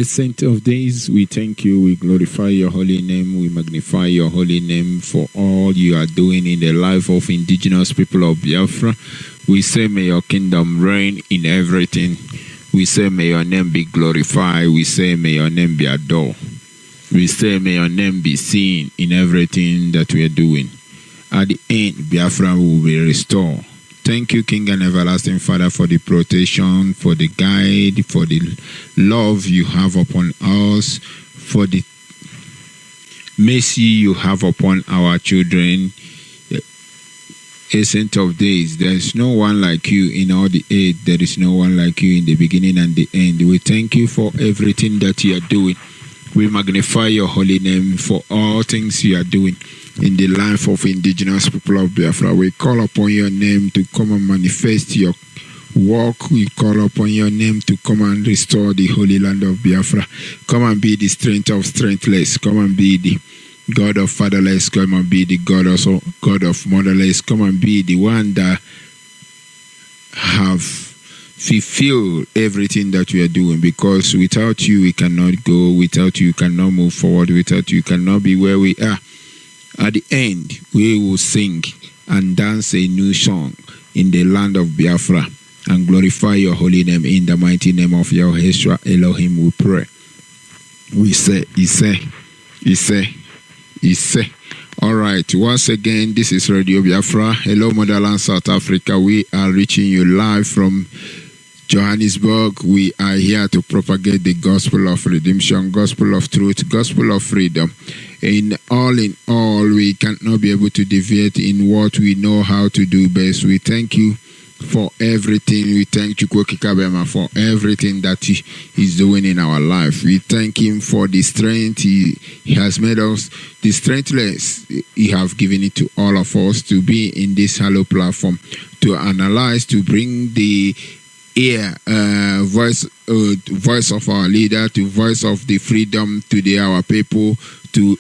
Saint of days, we thank you, we glorify your holy name, we magnify your holy name for all you are doing in the life of indigenous people of Biafra. We say may your kingdom reign in everything. We say may your name be glorified. We say may your name be adored. We say may your name be seen in everything that we are doing. At the end, Biafra will be restored. Thank you, King and Everlasting Father, for the protection, for the guide, for the love you have upon us, for the mercy you have upon our children. Saint of days, there is no one like you in all the earth. There is no one like you in the beginning and the end. We thank you for everything that you are doing. We magnify your holy name for all things you are doing in the life of indigenous people of Biafra. We call upon your name to come and manifest your work. We call upon your name to come and restore the holy land of Biafra. Come and be the strength of strengthless. Come and be the God of fatherless. Come and be the God of motherless. Come and be the one that have fulfill everything that we are doing, because without you we cannot go, without you cannot move forward, without you cannot be where we are. At the end, we will sing and dance a new song in the land of Biafra and glorify your holy name. In the mighty name of Yahweh Elohim we pray. We say, he say. All right, once again, this is Radio Biafra. Hello, Motherland, South Africa. We are reaching you live from Johannesburg. We are here to propagate the gospel of redemption, gospel of truth, gospel of freedom. In all, we cannot be able to deviate in what we know how to do best. We thank you for everything. We thank Chukwokikabema for everything that he is doing in our life. We thank him for the strength he has made us, the strengthless he have given it to all of us to be in this hallowed platform, to analyze, to bring the voice of our leader, to voice of the freedom to our people, to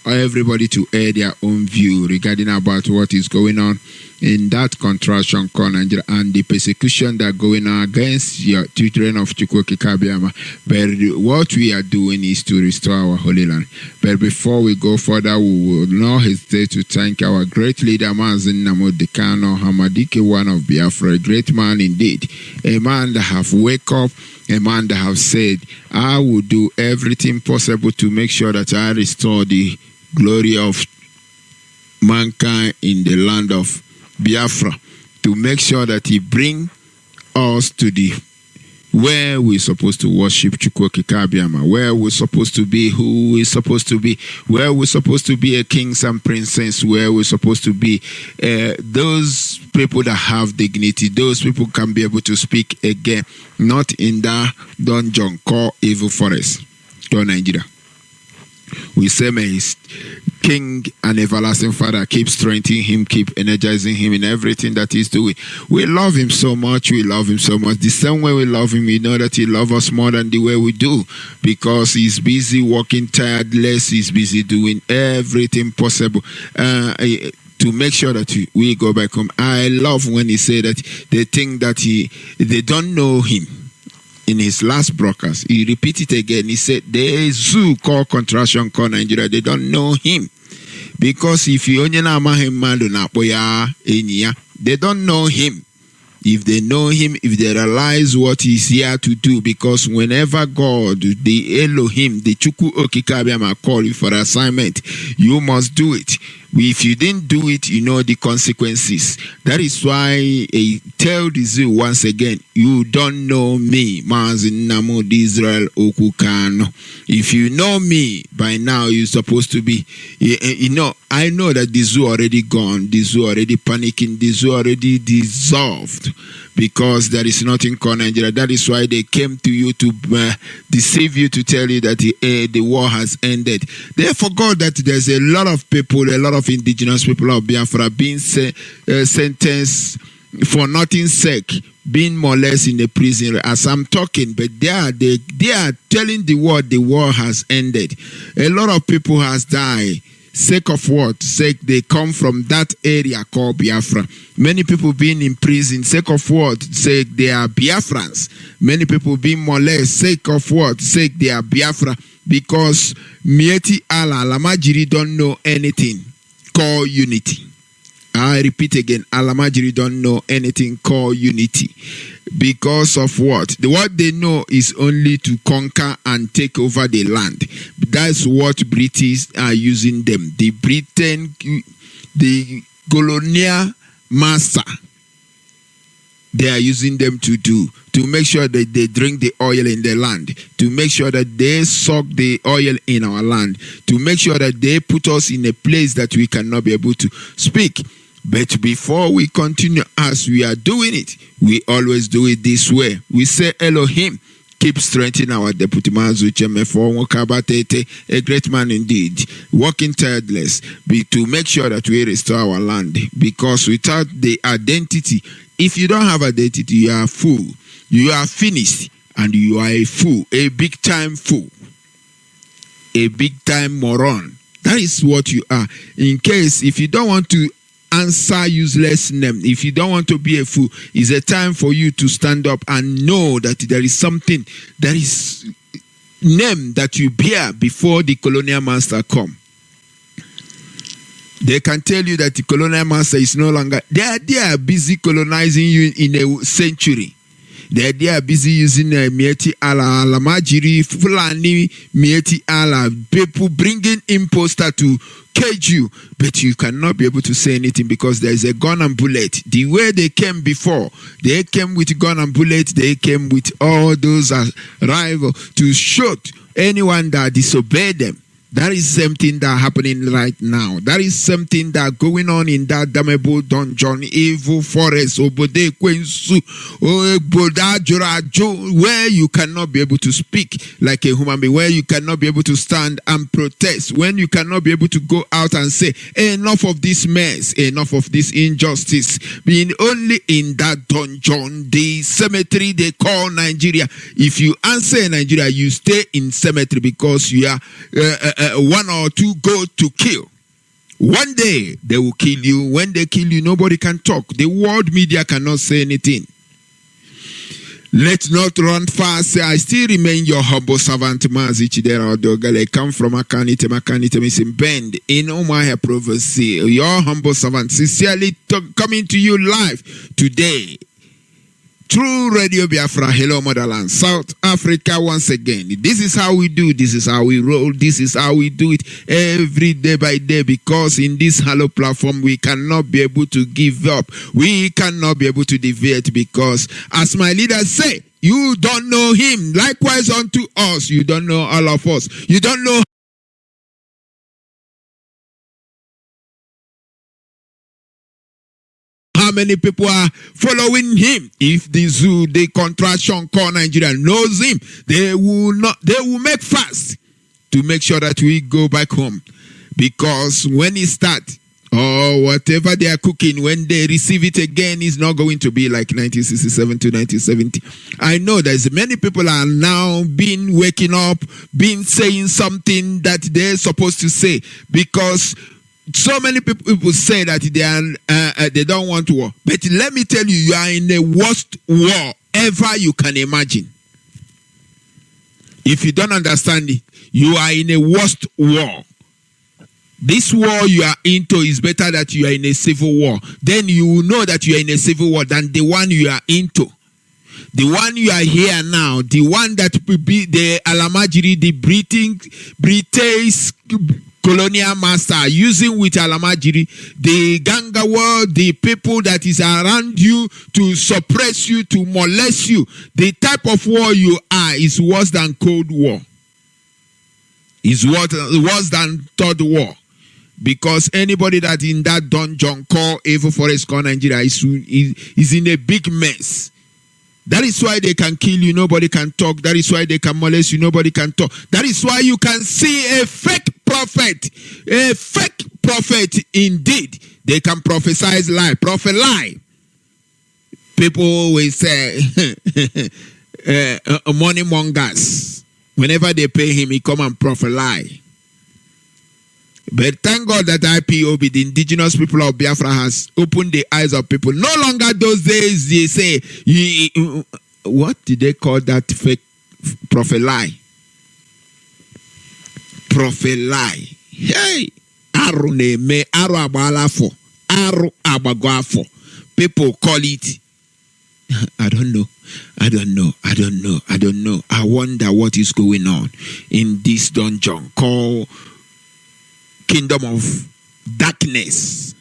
everybody to air their own view regarding about what is going on in that contraction Nigeria and the persecution that going on against your children of Chukwokikabiama. But what we are doing is to restore our holy land. But before we go further, we will not hesitate to thank our great leader, Mazi Dekano Hamadike, one of Biafra, a great man indeed, a man that have wake up, a man that have said, I will do everything possible to make sure that I restore the glory of mankind in the land of Biafra, to make sure that he bring us to the where we're supposed to worship Chukwokikabiama, where we're supposed to be, who we're supposed to be, where we're supposed to be a kings and princess, where we're supposed to be those people that have dignity, those people can be able to speak again, not in that dungeon called evil forest or Nigeria. We say, may his King and everlasting Father keep strengthening him, keep energizing him in everything that he's doing. We love him so much. We love him so much. The same way we love him, we know that he loves us more than the way we do, because he's busy working tireless. He's busy doing everything possible to make sure that we go back home. I love when he said that they think that they don't know him. In his last broadcast, he repeated again. He said, there is zoo called contraction called Nigeria. They don't know him. Because if you only know him, they don't know him. If they know him, if they realize what he's here to do, because whenever God, the Elohim, the Chukwokikabiama call you for assignment, you must do it. If you didn't do it, you know the consequences. That is why I tell the zoo once again, you don't know me, Mazi Namud Israel Okukano. If you know me, by now you're supposed to be, I know that the zoo already gone, the zoo already panicking, the zoo already dissolved, because there is nothing called Nigeria. That is why they came to you to deceive you, to tell you that the war has ended. They forgot that there's a lot of people, a lot of indigenous people of Biafra being sentenced for nothing's sake, being molested in the prison as I'm talking, but they are telling the war has ended. A lot of people has died. Sake of what? Sake they come from that area called Biafra. Many people being in prison. Sake of what? Sake they are Biafrans. Many people being molested. Sake of what? Sake they are Biafra. Because Mieti Allah, Lamajiri don't know anything called unity. I repeat again, Alamajiri don't know anything called unity. Because of what? What they know is only to conquer and take over the land. That's what British are using them. The colonial master, they are using them to do, to make sure that they drink the oil in the land, to make sure that they suck the oil in our land, to make sure that they put us in a place that we cannot be able to speak. But before we continue as we are doing it, we always do it this way. We say, Elohim, keep strengthening our deputy Mazi a great man indeed, working tireless, to make sure that we restore our land. Because without the identity, if you don't have identity, you are a fool. You are finished, and you are a fool, a big time fool, a big time moron. That is what you are. In case if you don't want to answer useless name. If you don't want to be a fool, it's a time for you to stand up and know that there is something, there is name that you bear before the colonial master come. They can tell you that the colonial master is no longer, they are busy colonizing you in a century. They are busy using Mieti ala, Lamajiri, Fulani, Mieti ala, people bringing imposter to cage you, but you cannot be able to say anything because there is a gun and bullet. The way they came before, they came with gun and bullet, they came with all those rivals to shoot anyone that disobeyed them. That is something that happening right now. That is something that going on in that damnable dungeon, evil forest, Obode Kwensu, where you cannot be able to speak like a human being, where you cannot be able to stand and protest, when you cannot be able to go out and say, enough of this mess, enough of this injustice. Being only in that dungeon, the cemetery they call Nigeria. If you answer Nigeria, you stay in cemetery because you are one or two go to kill. One day they will kill you. When they kill you, nobody can talk. The world media cannot say anything. Let's not run fast. I still remain your humble servant, Mazi Chidera Odogale. I come from Makanite Missing Bend in Omaya Province. Your humble servant, sincerely coming to you live today. True Radio Biafra, hello motherland, South Africa once again. This is how we do, this is how we roll, this is how we do it every day by day, because in this hollow platform we cannot be able to give up. We cannot be able to deviate because, as my leaders say, you don't know him. Likewise unto us, you don't know all of us. You don't know how many people are following him. If the zoo, the contraction called Nigeria knows him, they will make fast to make sure that we go back home. Because when it starts, or whatever they are cooking, when they receive it again, is not going to be like 1967 to 1970. I know there's many people are now been waking up, been saying something that they're supposed to say, because so many people say that they don't want war. But let me tell you, you are in the worst war ever you can imagine. If you don't understand it, you are in a worst war. This war you are into is better that you are in a civil war. Then you will know that you are in a civil war than the one you are into. The one you are here now, the one that will be the Alamajiri, the British colonial master using with Alamajiri, the ganga world, the people that is around you to suppress you, to molest you. The type of war you are is worse than Cold War. Is worse than Third War. Because anybody that in that dungeon called Evil Forest called Nigeria is in a big mess. That is why they can kill you, nobody can talk. That is why they can molest you, nobody can talk. That is why you can see a fake prophet indeed. They can prophesy lie, prophet lie. People will say, money mongers. Whenever they pay him, he come and prophet lie. But thank God that IPOB, the indigenous people of Biafra, has opened the eyes of people. No longer those days they say, what did they call that fake prophet lie? Prophet lie. Hey! Aru neme, aru abalafo, aru abagwafo. People call it, I don't know. I wonder what is going on in this dungeon called Kingdom of Darkness.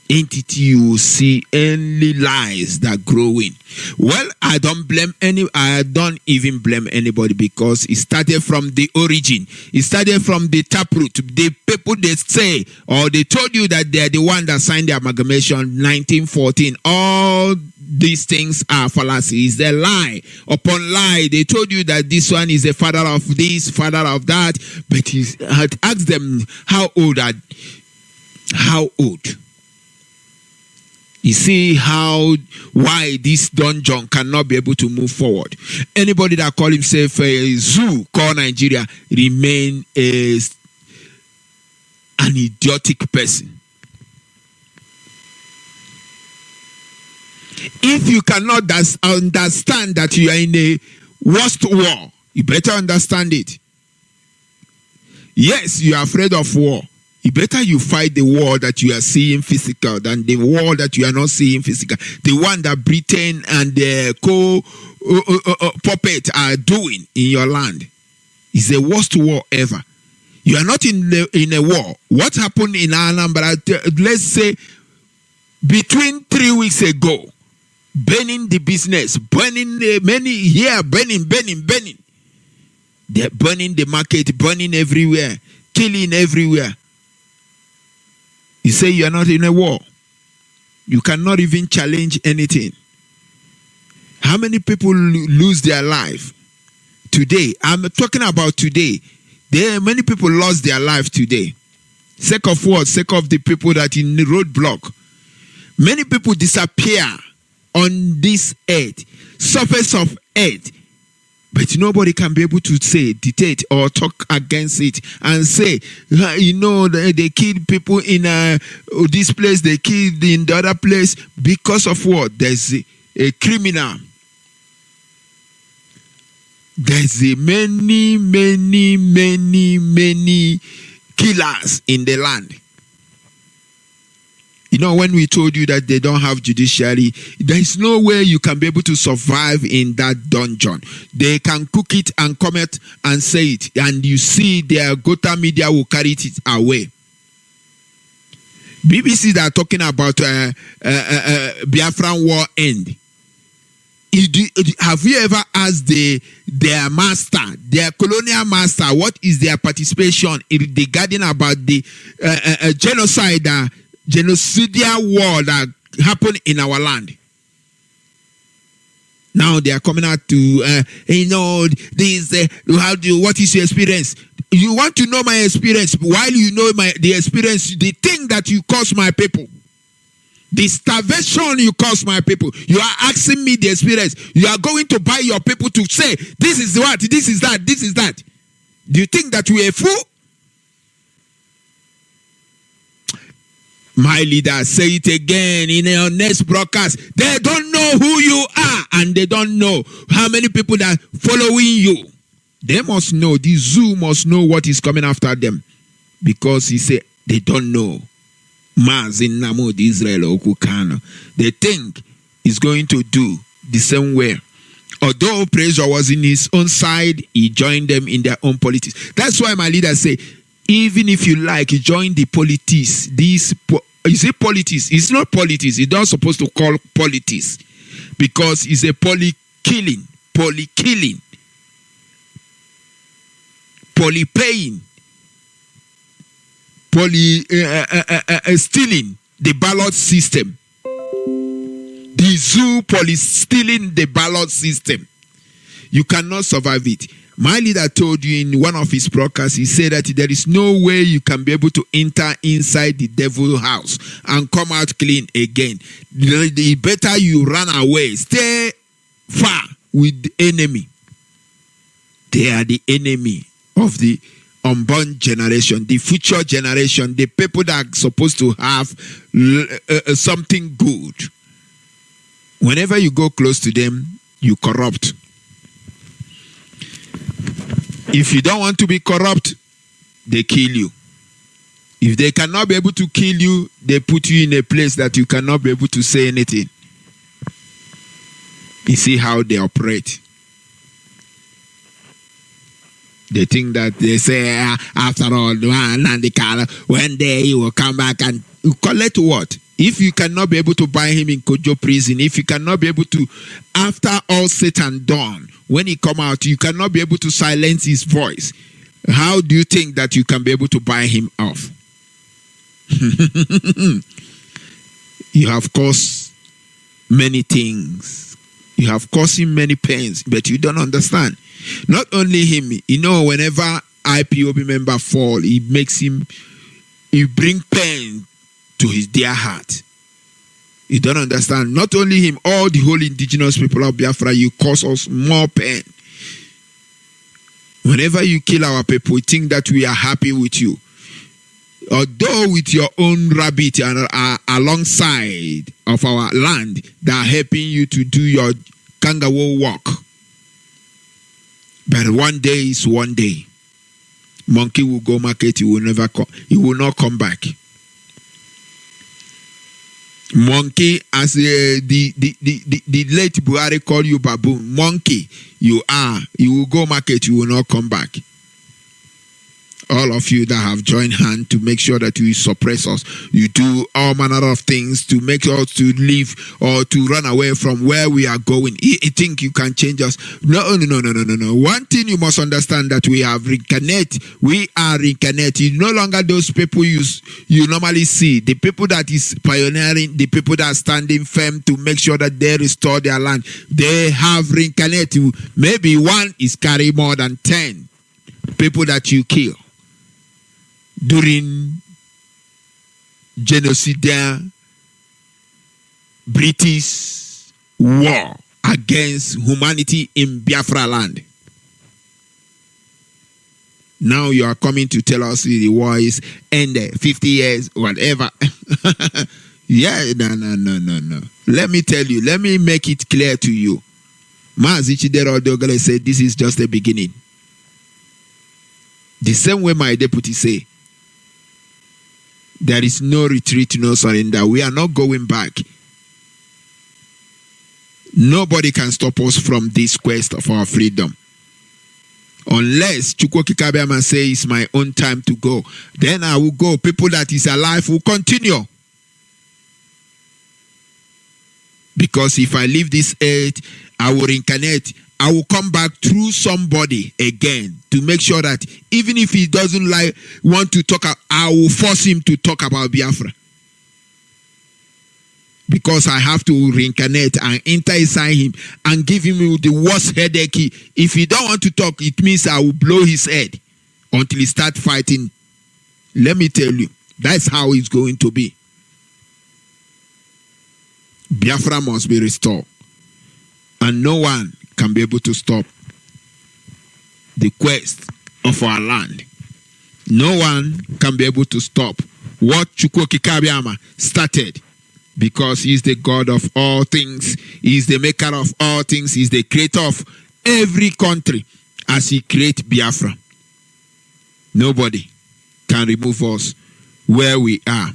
Entity, you see only lies that growing. Well, I don't even blame anybody, because it started from the origin. It started from the taproot. The people they say, or they told you that they're the one that signed the amalgamation 1914. All these things are fallacies. They're lie upon lie. They told you that this one is the father of this, father of that. But he had asked them how old. You see why this dungeon cannot be able to move forward. Anybody that call himself a zoo, call Nigeria, remain an idiotic person. If you cannot understand that you are in a worst war, you better understand it. Yes, you are afraid of war. It better you fight the war that you are seeing physical than the war that you are not seeing physical. The one that Britain and the puppet are doing in your land is the worst war ever. You are not in a war. What happened in Anambra, let's say, between 3 weeks ago, burning the business, burning many here, burning. They're burning the market, burning everywhere, killing everywhere. You say you are not in a war. You cannot even challenge anything. How many people lose their life today? I'm talking about today. Many people lost their life today. Sake of what? Sake of the people that in the roadblock. Many people disappear on this earth, surface of earth. But nobody can be able to say, dictate, or talk against it and say, they killed people in this place, they killed in the other place because of what? There's a criminal. There's many killers in the land. When we told you that they don't have judiciary, there is no way you can be able to survive in that dungeon. They can cook it and comment and say it, and you see their Gota media will carry it away. BBC that are talking about Biafran war end. Have you ever asked their master, their colonial master, what is their participation regarding about the genocide? Genocidal war that happened in our land? Now they are coming out to what is your experience? You want to know my experience? While you know the experience, the thing that you cause my people, the starvation you cause my people, you are asking me the experience. You are going to buy your people to say this is what, this is that, this is that. Do you think that we are a fool? My leader, say it again in your next broadcast. They don't know who you are, and they don't know how many people that are following you. They must know. The zoo must know what is coming after them, because he said they don't know. Mazi Namud Israel Okukano. They think he's going to do the same way. Although pressure was in his own side, he joined them in their own politics. That's why my leader say, even if you like, join the politics. You say politics. It's not politics. It's not supposed to call politics, because it's a poly-killing, poly-paying, stealing the ballot system. The zoo police stealing the ballot system. You cannot survive it. My leader told you in one of his broadcasts, he said that there is no way you can be able to enter inside the devil's house and come out clean again. The better you run away. Stay far with the enemy. They are the enemy of the unborn generation, the future generation, the people that are supposed to have something good. Whenever you go close to them, you corrupt. If you don't want to be corrupt, they kill you. If they cannot be able to kill you, they put you in a place that you cannot be able to say anything. You see how they operate. They think that they say, after all, one day you will come back and collect what? If you cannot be able to buy him in Kojo prison, if you cannot be able to, after all said and done, when he come out, you cannot be able to silence his voice. How do you think that you can be able to buy him off? You have caused many things. You have caused him many pains, but you don't understand. Not only him, whenever IPOB member fall, he bring pain to his dear heart. You don't understand. Not only him, all the whole indigenous people of Biafra, you cause us more pain. Whenever you kill our people, we think that we are happy with you. Although with your own rabbit and alongside of our land that are helping you to do your kangaroo walk. But one day is one day. Monkey will go market, he will never come, he will not come back. Monkey, as the late Buhari called you baboon, monkey, you will go market, you will not come back. All of you that have joined hand to make sure that you suppress us, you do all manner of things to make us to leave or to run away from where we are going. You think you can change us? No. One thing you must understand, that we have reincarnated. We are reincarnated. No longer those people you normally see. The people that is pioneering, the people that are standing firm to make sure that they restore their land. They have reincarnated. Maybe one is carrying more than 10 people that you kill during genocidal British war against humanity in Biafra land. Now you are coming to tell us the war is ended, 50 years, whatever. Yeah, no. Let me tell you, let me make it clear to you. Mazi said this is just the beginning. The same way my deputy say, there is no retreat, no surrender. We are not going back. Nobody can stop us from this quest of our freedom. Unless Chukwoki Kabiama say it's my own time to go, then I will go. People that is alive will continue. Because if I leave this earth, I will reincarnate. I will come back through somebody again to make sure that even if he doesn't want to talk, I will force him to talk about Biafra. Because I have to reincarnate and enter inside him and give him the worst headache. If he don't want to talk, it means I will blow his head until he starts fighting. Let me tell you, that's how it's going to be. Biafra must be restored. And no one can be able to stop the quest of our land. No one can be able to stop what Chukwoki Kabiama started, because he is the God of all things. He is the maker of all things. He is the creator of every country as he created Biafra. Nobody can remove us where we are.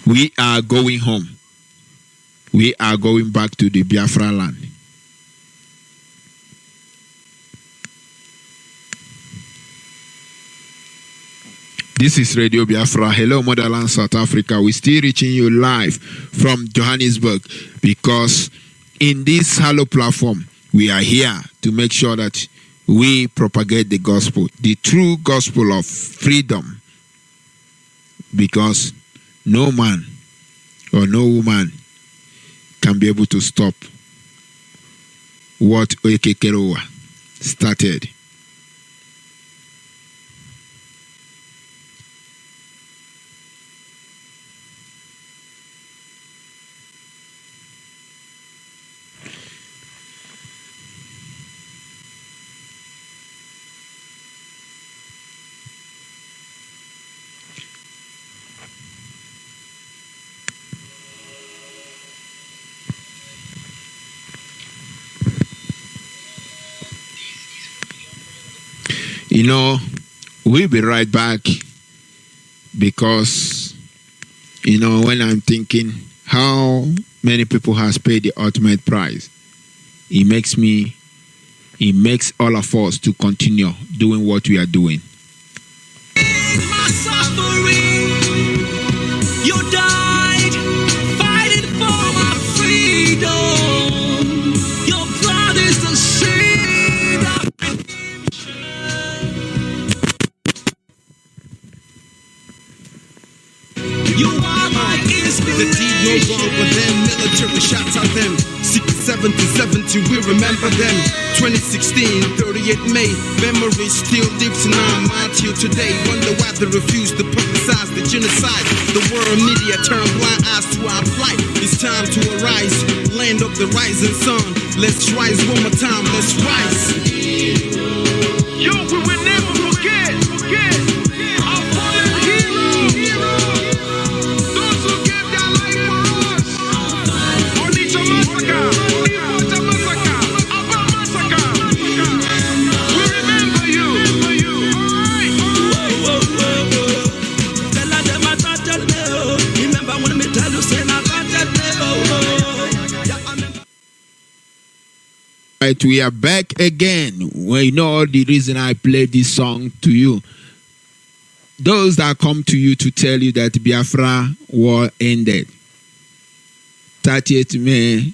We are going home. We are going back to the Biafra land. This is Radio Biafra. Hello, Motherland, South Africa. We're still reaching you live from Johannesburg, because in this Hello platform, we are here to make sure that we propagate the gospel, the true gospel of freedom, because no man or no woman can be able to stop what Oyekekerowa started. You know, we'll be right back, because, you know, when I'm thinking how many people has paid the ultimate price, it makes all of us to continue doing what we are doing. You died fighting for my freedom. Your blood is the seed of you are my inspiration. The deed no wrong with them, military shots at them. Secret 7 to 70, we remember them. 2016, 38 May, memories still deep in our mind till today. Wonder why they refuse to publicize the genocide. The world media turn blind eyes to our plight. It's time to arise, land of the rising sun. Let's rise one more time, let's rise. Yo, we will never forget our fallen heroes. right, we are back again. Well, you know the reason I played this song to you. Those that come to you to tell you that Biafra war ended. 30th May,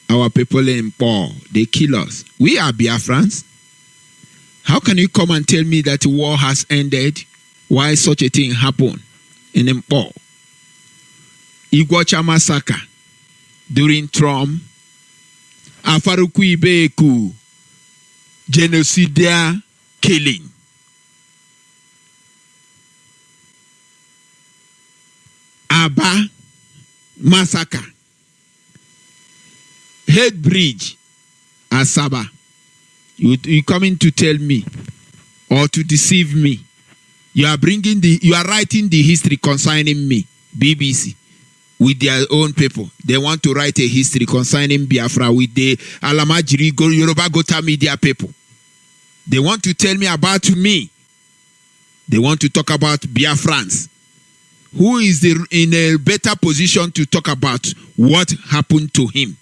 our people in Paul, they kill us. We are Biafrans. How can you come and tell me that war has ended? Why such a thing happened in Paul? Iguacha massacre during Trump. Afaruku Ibeku genocidal killing. Aba massacre. Head bridge Asaba. You coming to tell me or to deceive me? You are writing the history concerning me, BBC, with their own people. They want to write a history concerning Biafra with the Alamajiri Yoruba Gota media people. They want to tell me about me. They want to talk about Biafrans. Who is in a better position to talk about what happened to him?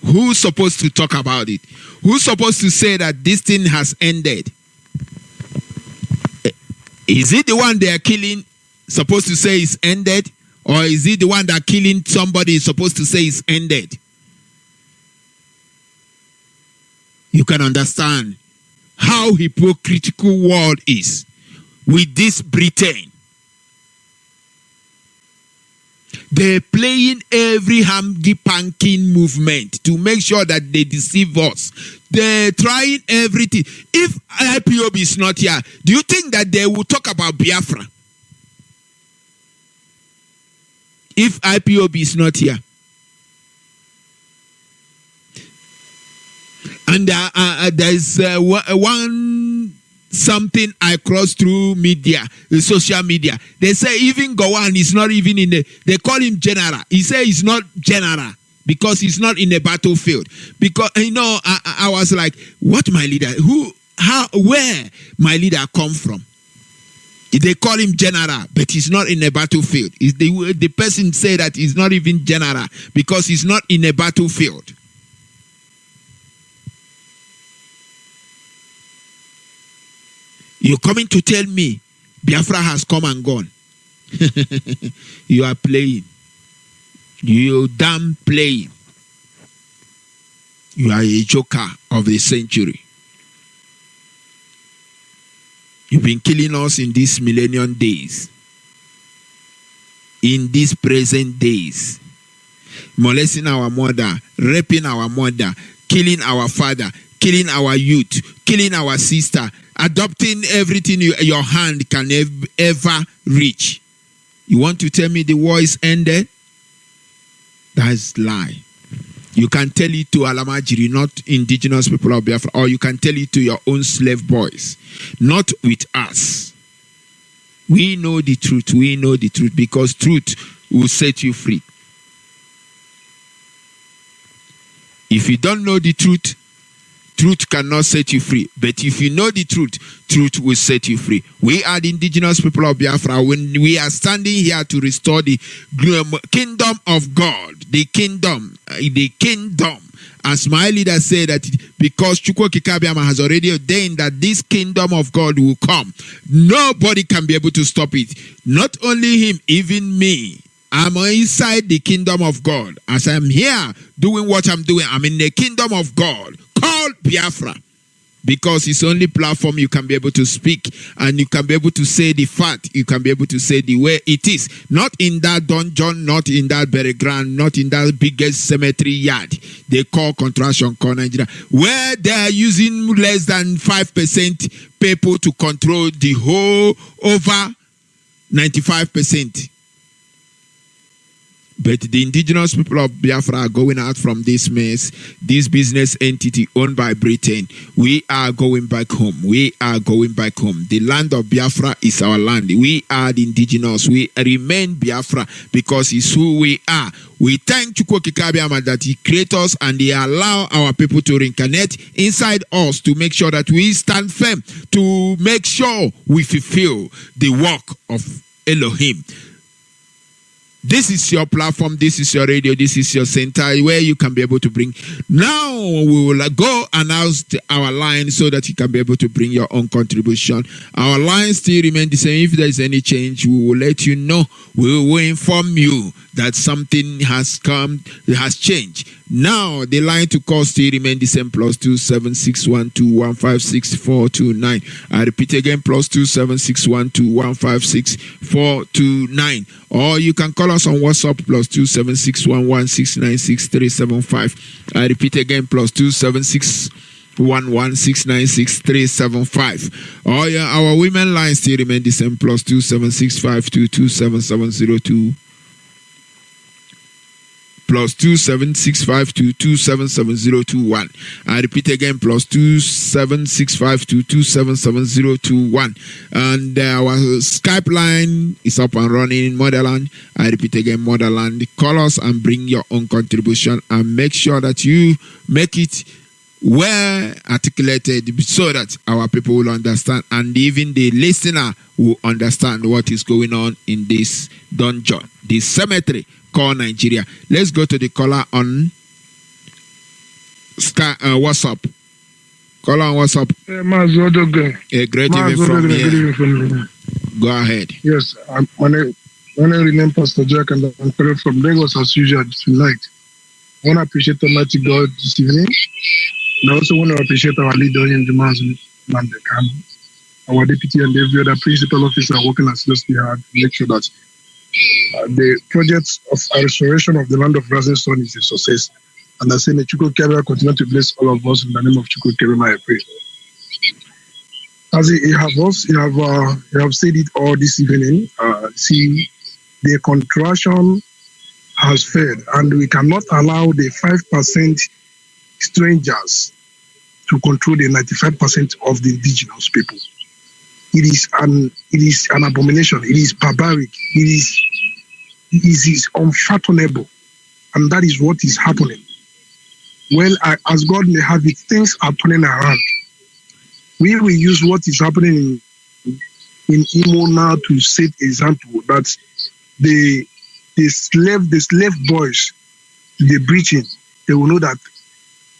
Who's supposed to talk about it? Who's supposed to say that this thing has ended? Is it the one they are killing supposed to say it's ended? Or is it the one that killing somebody is supposed to say it's ended? You can understand how hypocritical world is with this Britain. They're playing every hanky-panky movement to make sure that they deceive us. They're trying everything. If IPOB is not here, do you think that they will talk about Biafra? If IPOB is not here. And there's one something I crossed through media, social media. They say even Gowan is not even in the, they call him general. He say he's not general because he's not in the battlefield. Because, you know, I was like, what my leader, where my leader come from? They call him general, but he's not in a battlefield. The person say that he's not even general because he's not in a battlefield. You're coming to tell me Biafra has come and gone. You are playing. You damn playing. You are a joker of the century. You've been killing us in these millennium days. In these present days. Molesting our mother, raping our mother, killing our father, killing our youth, killing our sister, adopting everything your hand can ever reach. You want to tell me the war is ended? That's lie. You can tell it to Alamajiri, not indigenous people of Biafra, or you can tell it to your own slave boys, not with us. We know the truth. We know the truth because truth will set you free. If you don't know the truth, truth cannot set you free. But if you know the truth, truth will set you free. We are the indigenous people of Biafra. When we are standing here to restore the kingdom of God, the kingdom. As my leader said, that because Chukwu Kikabiama has already ordained that this kingdom of God will come, nobody can be able to stop it. Not only him, even me. I'm inside the kingdom of God. As I'm here doing what I'm doing, I'm in the kingdom of God called Biafra. Because it's the only platform you can be able to speak and you can be able to say the fact. You can be able to say the way it is. Not in that dungeon, not in that burial ground, not in that biggest cemetery yard they call Contraction, call Nigeria, where they are using less than 5% people to control the whole over 95%. But the indigenous people of Biafra are going out from this mess, this business entity owned by Britain. We are going back home. We are going back home. The land of Biafra is our land. We are the indigenous. We remain Biafra because it's who we are. We thank Chukwu Kikabiama that he created us and he allow our people to reincarnate inside us to make sure that we stand firm, to make sure we fulfill the work of Elohim. This is your platform, this is your radio, this is your center where you can be able to bring. Now we will go announce our line so that you can be able to bring your own contribution. Our line still remain the same. If there is any change, we will let you know. We will inform you that something has changed. Now the line to call still remain the same, +27612156429. I repeat again, +27612156429. Or you can call us on WhatsApp, +27611696375. I repeat again, +27611696375. Oh yeah, our women line still remain the same, +27652277702. +27652277021. I repeat again, +27652277021. And our Skype line is up and running in Motherland. I repeat again, Motherland. Call us and bring your own contribution and make sure that you make it well articulated so that our people will understand and even the listener will understand what is going on in this dungeon, this cemetery called Nigeria. Let's go to the caller on WhatsApp. Caller on WhatsApp. A great evening from here. Go ahead. Yes, my name is Pastor Jack and I'm calling from Lagos as usual tonight. I want to appreciate Almighty God this evening. And I also want to appreciate our leader in the Mazi, our deputy and every other principal officer working assiduously hard to make sure that the project of a restoration of the land of rising sun is a success. And I say, may Chukwukere continue to bless all of us in the name of Chukwukere, I pray. As you have said it all this evening, see, the contraction has failed, and we cannot allow the 5% strangers to control the 95% of the indigenous people. It is an abomination. It is barbaric. It is unfathomable, and that is what is happening. Well, as God may have it, things are turning around. We will use what is happening in Imo now to set example that the slave boys, the breaching, they will know that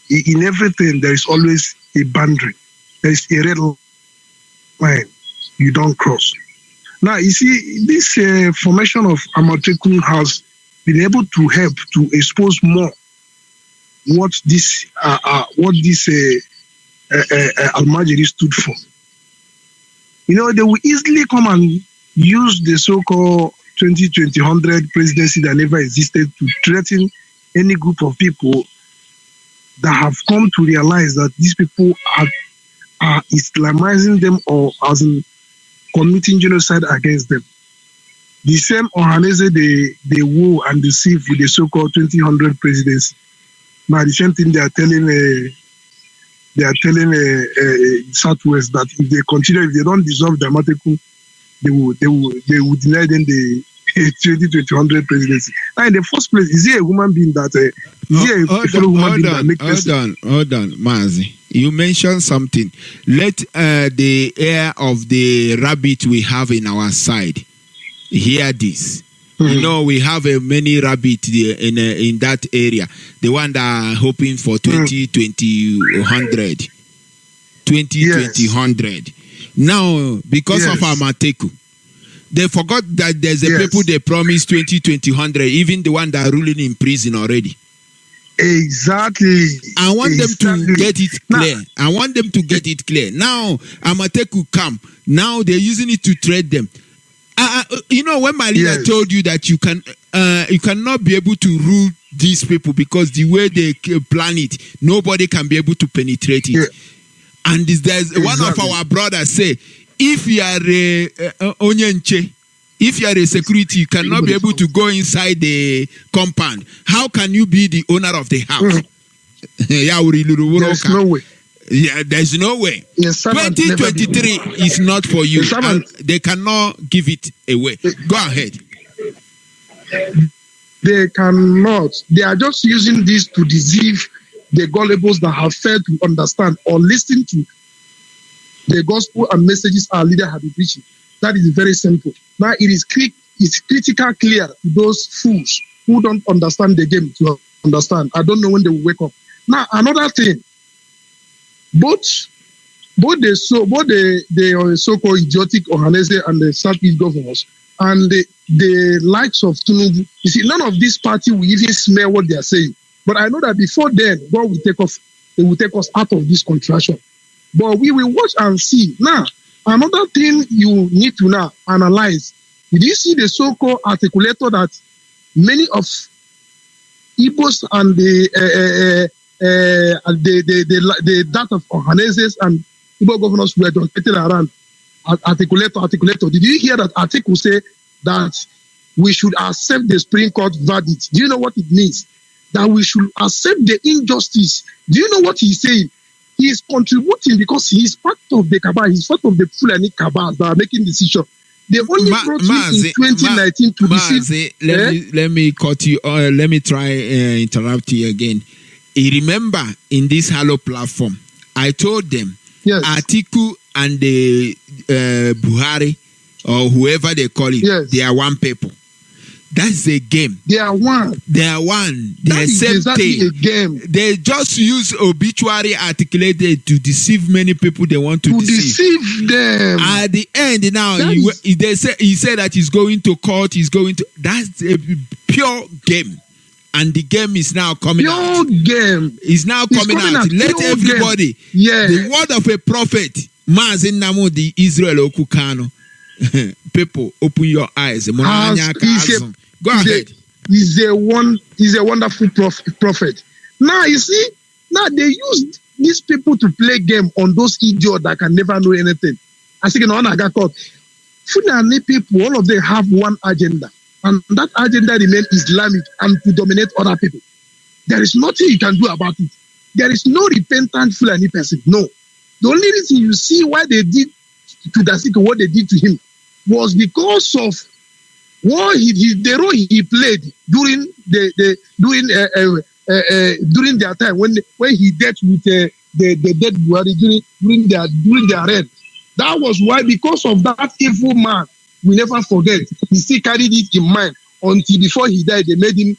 in everything there is always a boundary. There is a red line you don't cross. Now you see, this formation of Amatekun has been able to help to expose more what this Almajiri stood for. You know, they will easily come and use the so-called 2020 presidency that never existed to threaten any group of people that have come to realize that these people are Islamizing them or as in committing genocide against them. The same Ohanese they woo and deceive with the so-called 2000 presidency. Now the same thing they are telling Southwest that if they continue, if they don't dissolve the Amatekun, they will deny them the 2020 presidency. Now in the first place, is he a human being that hold on, Mazi. You mentioned something. Let the heir of the rabbit we have in our side hear this. Mm-hmm. You know, we have many rabbit in that area. The one that are hoping for 2020. Now, because of Amateku, they forgot that there's a people they promised 2020, even the one that are ruling in prison already. Exactly. I want them to get it clear. I want them to get it clear. Now, Amateku come. Now they're using it to trade them. You know, when my leader told you that you cannot be able to rule these people because the way they plan it, nobody can be able to penetrate it. Yeah. And there's one of our brothers say, if you are a Onyenche, if you are a security, you cannot be able to go inside the compound. How can you be the owner of the house? There's no way. Yeah, there's no way. 2023 is not for you. They cannot give it away. Go ahead. They cannot. They are just using this to deceive the gullibles that have failed to understand or listen to the gospel and messages our leader have been preaching. That is very simple. Now it is quick it's critical clear to those fools who don't understand the game to understand. I don't know when they will wake up. Now, another thing, both the so-called idiotic Ohanese and the Southeast governors and the likes of Tinubu, you see, none of this party will even smell what they are saying. But I know that before then, God will take us, they will take us out of this contraction. But we will watch and see. Now, another thing you need to now analyze. Did you see the so-called articulator that many of Igbos and the that of Ohaneses and Igbo governors were rotating around articulator. Did you hear that article say that we should accept the Supreme Court verdict? Do you know what it means? That we should accept the injustice. Do you know what he's saying? He is contributing because he is part of the cabal. He's part of the Fulani cabals that are making decisions. They only brought him in 2019 to deceive. Let me cut you. Let me try interrupt you again. You remember in this Hello platform, I told them, yes, Atiku and the Buhari or whoever they call it, yes, they are one people. That's a game. They are one. They are one. They are same exactly thing. A game. They just use obituary articulated to deceive many people they want to deceive them. At the end, now he said that he's going to court. He's going to. That's a pure game, and the game is now coming out. Pure game is now coming out. Let everybody. Yeah. The word of a prophet, Mazi Namu the Israel Okukano. People, open your eyes. Go ahead. He's a wonderful prophet. Now you see, now they use these people to play game on those idiots that can never know anything. I think Fulani people, all of them have one agenda, and that agenda remains Islamic and to dominate other people. There is nothing you can do about it. There is no repentant Fulani person. No. The only reason you see why they did to Dasika what they did to him was because of what the role he played during during their time when he dealt with the dead Buhari during their reign. That was why, because of that evil man, we never forget. He still carried it in mind until before he died. They made him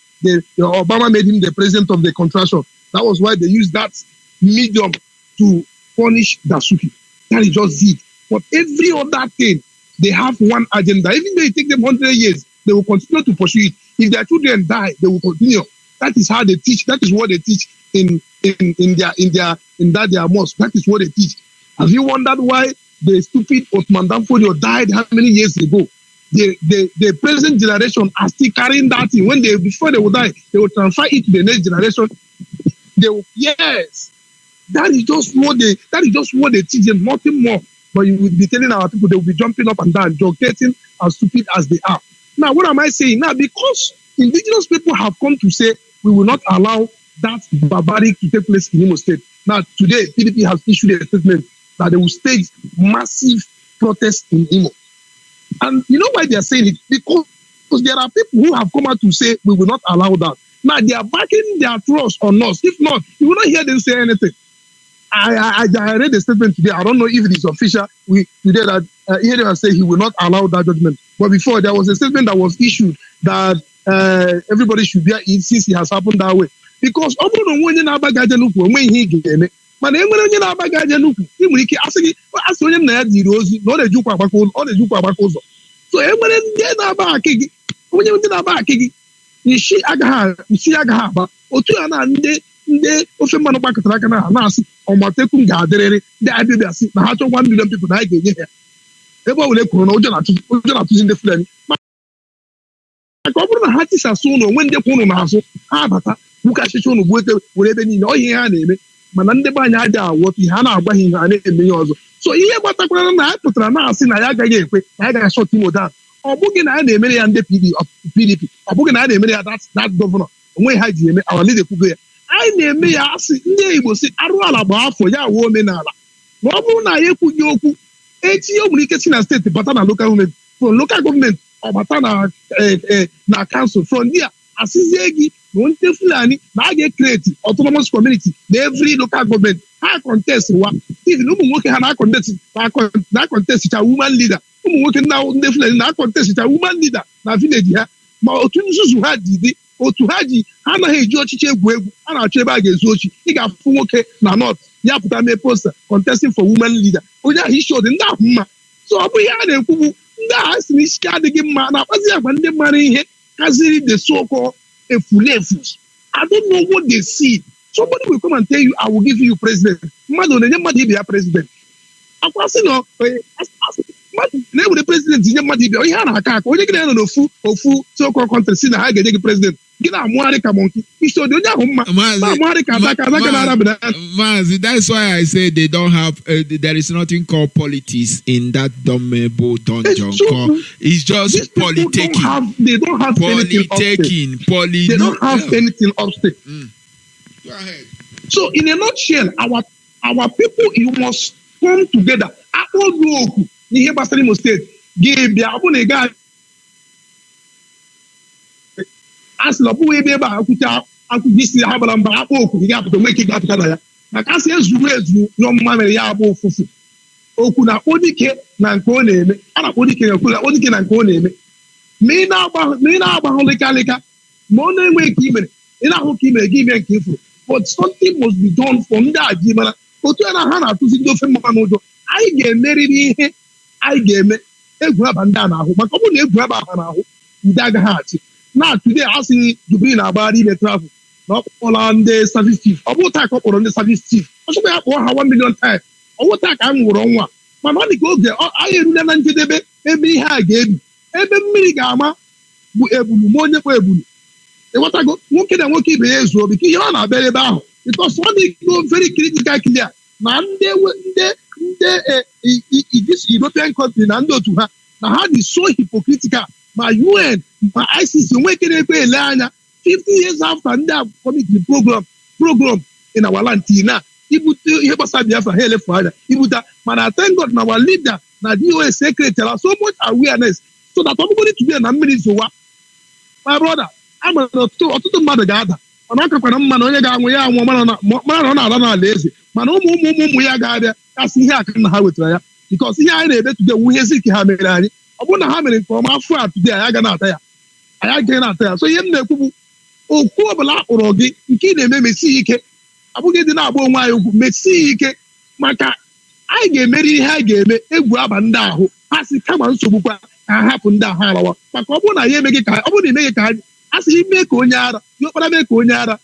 Obama made him the president of the contraction. That was why they used that medium to punish Dasuki. That is just it. But every other thing, they have one agenda. Even though it takes them 100 years, they will continue to pursue it. If their children die, they will continue. That is how they teach. That is what they teach in their mosque. That is what they teach. Have you wondered why the stupid Ottoman Danfodio died how many years ago? The present generation are still carrying that thing. Before they will die, they will transfer it to the next generation. Yes. That is just what they teach them, nothing more. But you will be telling our people they will be jumping up and down, joking as stupid as they are. Now, what am I saying? Now, because indigenous people have come to say we will not allow that barbaric to take place in Imo State. Now, today, PDP has issued a statement that they will stage massive protests in Imo. And you know why they are saying it? Because there are people who have come out to say we will not allow that. Now, they are backing their trust on us. If not, you will not hear them say anything. I read the statement today. I don't know if it is official. Today that here they are saying he will not allow that judgment. But before, there was a statement that was issued that everybody should bear it since it has happened that way. Because when he get mana enwere onye na-abaga aja n'ukwu ị nwere ike asị onye nna ya dịrị ozi na ọ na-ejukwa agbaka ụzọ. So enwere ndị na-aba akị gị, onye ndị na-aba akị gị isi agaghị aba otu ya na ndị ofe mmanụ gbakọtara aka na-asị ọmatekwu ga-adịrịrị ndị abịabịa asị na ha chọ 1 million people na anyị ga-enye ha ebe ọ were kwuru na ụjọ na-atụzi ndị Fulani maka ọ bụrụ na ha tisasị ụlọ onwe ndị kwa ụlọ na-azụ ha abata gbukachịcha ụlọ gbuo were ebe niile ọ ihe ha na-eme mana ndị be anyị adịghị awọta ihe ha na-agwaghị ihe ha na-eme ihe ọzọ. So ihe gbatakwara na ya pụtara na-asị na ya agaghị ekwe na ya gaghị shọt Imo down. Ọ bụghị na ya na-emere ya ndị PDP, ọ bụghị na ya na-emere ya that gọvanọ onwe ha ji eme awalide kwugo ya. Anyị na-eme ya asị ndị Igbo si arụ ala gba afọ ya wuo omenala. Ma ọ bụrụ na ya ekwughị okwu etinye o nwere ike si na steeti bata na local gọọmenti, from local gọọmenti ọ bata na kansụl, from there asịzie gị na ndị Fulani na a ga-ekreti autonomous community na every local government ha contest wa even ụmụ nwoke ha na-contest cha woman leader ụmụ nwoke ndị Fulani na-akọntesita woman leader na village ha ma otu nzuzu ha dị otu ha ji ha anaghị eji ọchịchị egwu a na-achọ ebe a ga-ezu ochi ị ga-afụ nwoke na north ya pụta mee posta contesting for woman leader onye ahụ isi ọdị ndị ahụ mma so ọ bụ ihe a na-ekwu bụ ndị agha si n'isi adịghị mma na-akpazi agwa ndị mara ihe kaziri the so-called efulefus. I don't know what they see. Somebody will come and tell you, I will give you president. Mmadụ na-enye mmadụ ibe ya president. Akwasị na mmadụ na-ewere president nye mmadụ ibe ihe a na-aka aka onye gị na-anọ n'ofu so-called country si na ha ga-enye gị president gị na-amụgharị ka monkey isi ọdị onye ahụ mma na-amụgharị ka adaka na Arab na Mazi, that's why I say they don't have there is nothing called politics in that dommable dungeon. It's just politicking. They don't have anything upstate. They don't have anything upstate. Go ahead. So in a nutshell, our people, you must come together. Akpọ du oku n'ihe gbasara Imo State ga-ebịa ọ bụ na ị ga asịla ọ bụghị ebe a akwụcha akwụkwọ isi ha bara mba akpọ oku ị ga-apụta nwee ike ga-apụta na ya maka asị ezuru ezu nyọmma mere ya abụ ụfụfụ okwu na-akpọ dike na nke ọ na-eme a na-akpọ dike na-akpọ dike na nke ọ na-eme ma ị na-agbahụ lịkalịka ma ọ na-enweghị ka imere ị na-ahụ ka imere gị ime nke ifuru but something must be done for ndị aji mana otu ya na ha na-atụzi ndị ofe mmanụ ụjọ anyị ga-emerịrị ihe anyị ga-eme egwu aba ndị a na-ahụ maka ọ bụrụ na egwu aba ha na-ahụ ndị agaghị achị na today asịghị Jubilee na-agbagharị ime trafik na ọkpọla ndị service chief ọ bụ taa ka ọ kpọrọ ndị service chief ọ chọkwa ya kpọọ ha 1 million times ọ bụ taa ka a nwụrụ ọnwa mana ọ dị ka oge anyị erule na njedebe ebe ihe a ga-ebi ebe mmiri ga-ama bụ ebulu ma onye kpọ ebulu ịghọtago nwoke na nwoke ibe ya ezuo bika ihe ọ na-abịa ebe ahụ because ọ dị very critical clear na ndị European country na ndị otu ha na ha dị so hypocritical ma UN ma ICC nwee ike na-ekwe ele anya 50 years after ndị a committee program in our land na ibute ihe gbasara Biafra ha elefu anya ibute mana thank God na our leader na DOS secretary so much awareness so that everybody today na mmiri zowa my brother ama na ọtụtụ mmadụ ga-ada mana ọ kakwara mma na onye ga-anwụ ya anwụ mana na ọ na-ala n'ala eze mana ụmụ ya ga-abịa kasị ihe aka na ha wetara ya because ihe anyị na-ebe today wu ihe zik ha mere anyị ọ bụrụ na ha mere nke ọma afọ a today anyị agaghị na-ata ya so ihe m na-ekwu bụ okwu ọbụla akpọrọ gị nke ị na-eme mesie ike abụghị dị na-agba onwe anyị okwu mesie ike maka anyị ga-emeri ihe anyị ga-eme egwu aba ndị ahụ ha si kama nsogbu kwa ka ha hapụ ndị ahụ alawa maka ọ bụrụ na ya emeghị ka ọ bụrụ na imeghị ka ha a sị ime ka onye ara diọkpara mee ka onye ara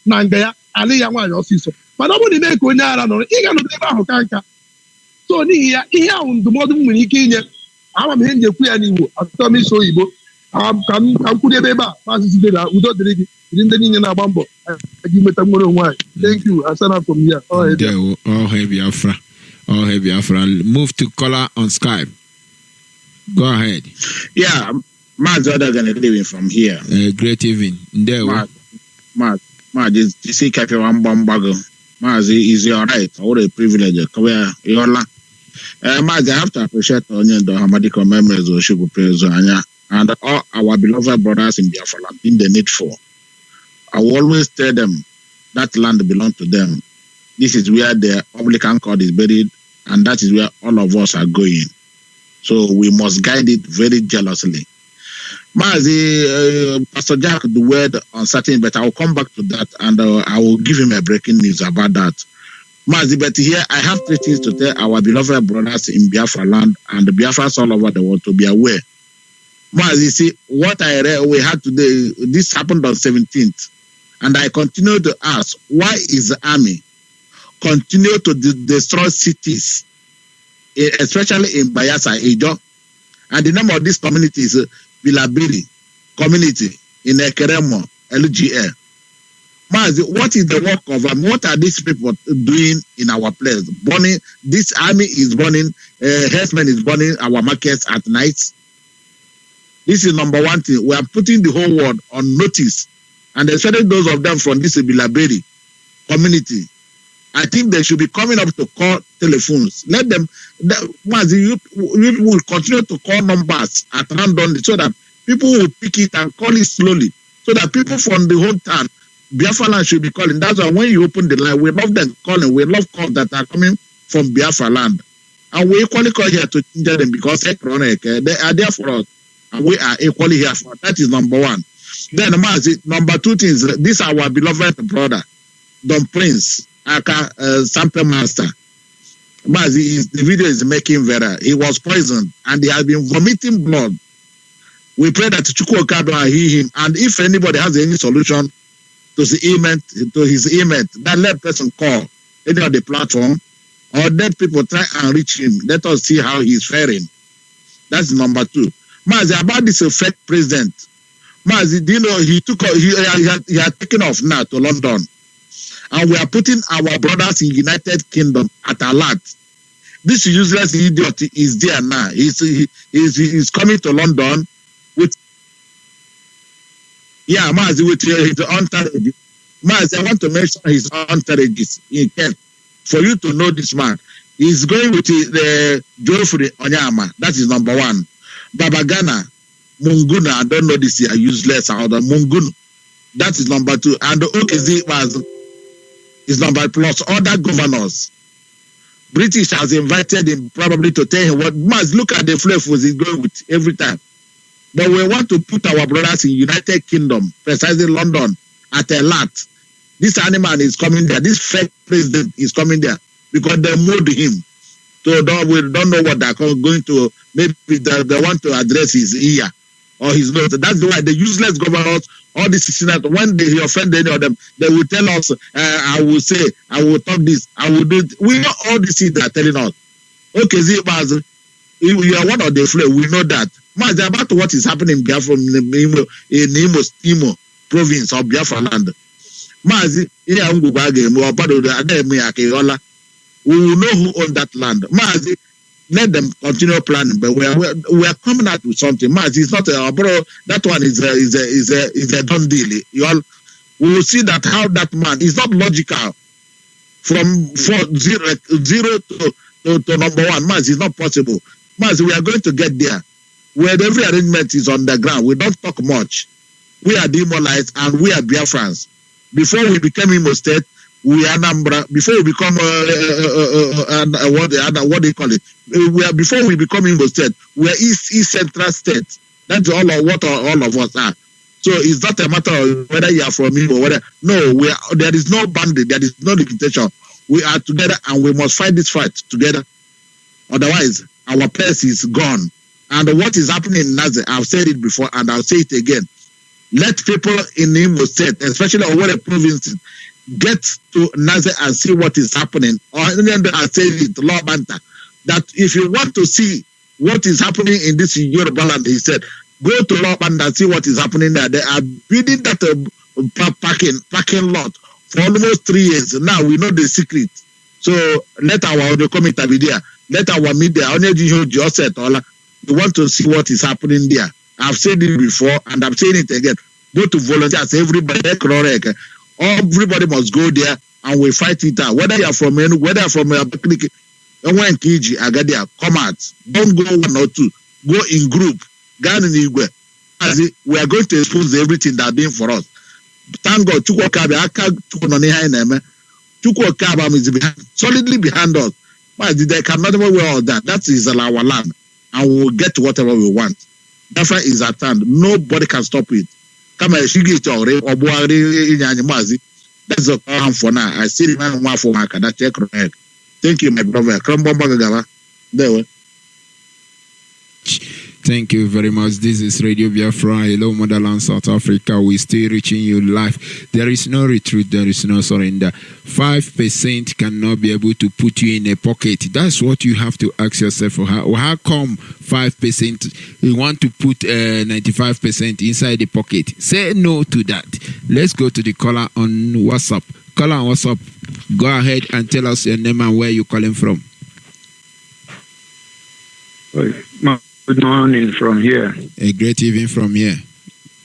na nga ya alị ya nwaanyị ọsịsọ mana ọ bụrụ na ime ka onye ara nọrọ ị ga-anọdụ ebe ahụ ka nka so n'ihi ya ihe ahụ ndụmọdụ m nwere ike inye ama m ihe m ji ekwu ya n'Igbo atụtọ m isi oyibo ka m kwuru ebe a maazị Side na udo dịrị gị dịrị ndị niile na-agba mbọ gị nweta nwere onwe anyị thank you asana from here all Biafra move to caller on Skype. Go ahead. Yeah, Mazi Odagan living from here. Great evening. Mazi, you see, Cafe Wambambago. Mazi, is you all right? What a privilege. Mazi, I have to appreciate Onye the Hamadico members of Shugu Prezo and all our beloved brothers in Biafra land in the needful. I will always tell them that land belongs to them. This is where the Anglican court is buried, and that is where all of us are going. So we must guide it very jealously. Mazi, Pastor Jack, the word uncertain, but I will come back to that and I will give him a breaking news about that. Mazi, but here I have 3 things to tell our beloved brothers in Biafra land and the Biafrans all over the world to be aware. Mazi, see, what I read we had today, this happened on 17th, and I continue to ask, why is the army continue to destroy cities, especially in Bayelsa, Ijo, and the name of this community is Bilabiri community in Ekeremo, LGA. Mazi, what is the work of them? What are these people doing in our place? Burning, this army is burning, herdsmen is burning our markets at night. This is number one thing. We are putting the whole world on notice, and especially those of them from this Bilabiri community. I think they should be coming up to call telephones. Let them, Mazi, you will continue to call numbers at random so that people will pick it and call it slowly. So that people from the whole town, Biafra land should be calling. That's why when you open the line, we love them calling. We love calls that are coming from Biafra land. And we equally call here to change them because they are there for us. And we are equally here for us. That is number one. Then number two things, this is our beloved brother, Don Prince, aka Sample Master. Mazi, the video is making viral. He was poisoned and he has been vomiting blood. We pray that Chukwuka don't hear him. And if anybody has any solution to his ailment, that let person call any of the platform or let people try and reach him. Let us see how he's faring. That's number two. Mazi, about this fake president. Mazi, do you know he had taken off now to London. And we are putting our brothers in United Kingdom at alert. This useless idiot is there now. He's coming to London with Mazi with his entourage. Mazi, I want to mention his entourages in Kent for you to know this man. He's going with the Geoffrey Onyama. That is number one. Babagana, Munguna, I don't know this year, useless or the Mungunu. That is number two. And the OKZ is number plus other governors. British has invited him probably to tell him what must look at the flavors he's going with every time. But we want to put our brothers in United Kingdom, precisely London, at alert. This animal is coming there. This fake president is coming there because they moved him. So we don't know what they're going to. Maybe they want to address his ear or his nose. That's why the useless governors, all these senators, when they offend any of them, they will tell us, I will say, I will talk this, I will do it. We know all these things they are telling us. Okay, Zibaz, you are one of the flavor, we know that. Mazi, about what is happening in Biafra, in Imo province of Biafra land. Mazi, we will know who owns that land. Mazi, let them continue planning, but we are coming out with something. Mazi, it's not a bro. That one is a done deal. We will see that how that man is not logical. From zero to number one, Mazi, is not possible. Mazi, we are going to get there. Where every arrangement is on the ground, we don't talk much. We are demoralized and we are Biafrans. Before we became Imo State, we are Anambra. Before we become what do you call it? Before we become Imo State, we are East Central State. That's all of us are. So it's not a matter of whether you are from Imo or whether. No, there is no boundary. There is no limitation. We are together and we must fight this fight together. Otherwise, our place is gone. And what is happening in Nazi, I've said it before and I'll say it again. Let people in Imo State, especially over the provinces, get to Nazi and see what is happening. Or I say it, Law Banta, that if you want to see what is happening in this Yoruba land, he said, go to Law Banta and see what is happening there. They are building that parking lot for almost 3 years. Now we know the secret. So let our audio committee be there. Let our media, Heorge, we want to see what is happening there. I've said it before and I'm saying it again. Go to volunteers, everybody must go there and we fight it out. Whether you're from Abakaliki, come out. Don't go one or two. Go in group. We are going to expose everything they're doing for us. Thank God, Chukwukabam is solidly behind us. But they cannot wear all that. That is our land. And we will get whatever we want. Biafra is at hand. Nobody can stop it. That's the plan for now. I see the man one for my check. Thank you, my brother. Thank you very much. This is Radio Biafra. Hello, Motherland, South Africa. We still reaching you live. There is no retreat. There is no surrender. 5% cannot be able to put you in a pocket. That's what you have to ask yourself. How come 5%? You want to put 95% inside the pocket? Say no to that. Let's go to the caller on WhatsApp. Caller on WhatsApp. Go ahead and tell us your name and where you're calling from. Good morning from here. A great evening from here.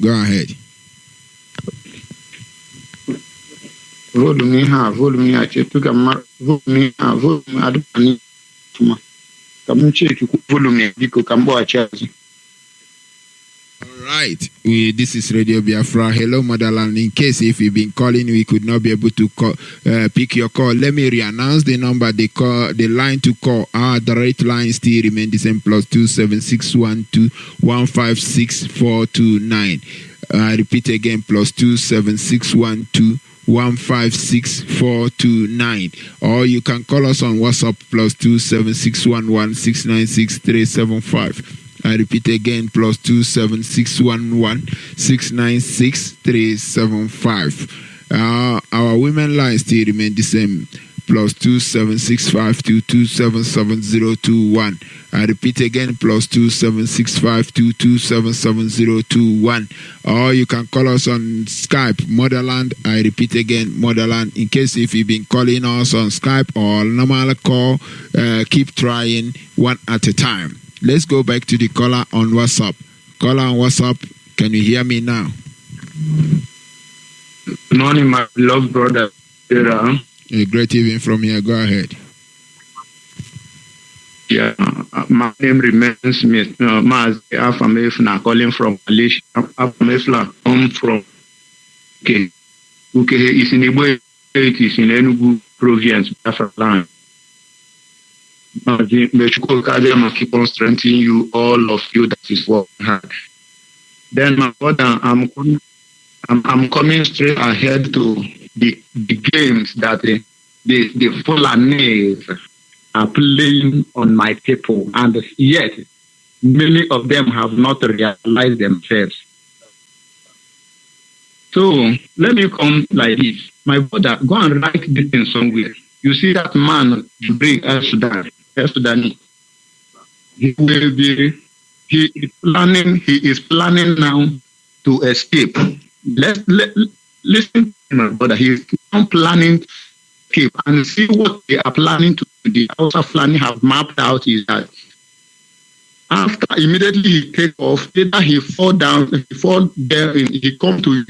Go ahead. right. This is Radio Biafra. Hello, Motherland. In case if you've been calling, we could not be able to call, pick your call. Let me re-announce the number. The line to call. Our direct line still remains the same. +27612156429. I repeat again. +27612156429. Or you can call us on WhatsApp. +27611696375. I repeat again, +27611696375. Our women line still remain the same. +27652277021. I repeat again, +27652277021. Or you can call us on Skype, Motherland. I repeat again, Motherland. In case if you've been calling us on Skype or normal call, keep trying one at a time. Let's go back to the caller on WhatsApp. Caller on WhatsApp, can you hear me now? Good morning, my beloved brother. A great evening from here. Go ahead. Yeah, my name remains Mazi. I'm calling from Malaysia. I'm from UK. UK is in Igbo. It is in Enugu province, Biafra land. May keep on strengthening you, all of you that is working hard. Then, my brother, I'm coming straight ahead to the games that the Fulanese are playing on my people, and yet many of them have not realized themselves. So let me come like this. My brother, go and write this in somewhere. You see that man, bring Sudan. He is planning now to escape. Listen, my brother. He is planning to escape, and see what they are planning to do. The Hausa planning have mapped out is that after immediately he take off, either he fall there, he come to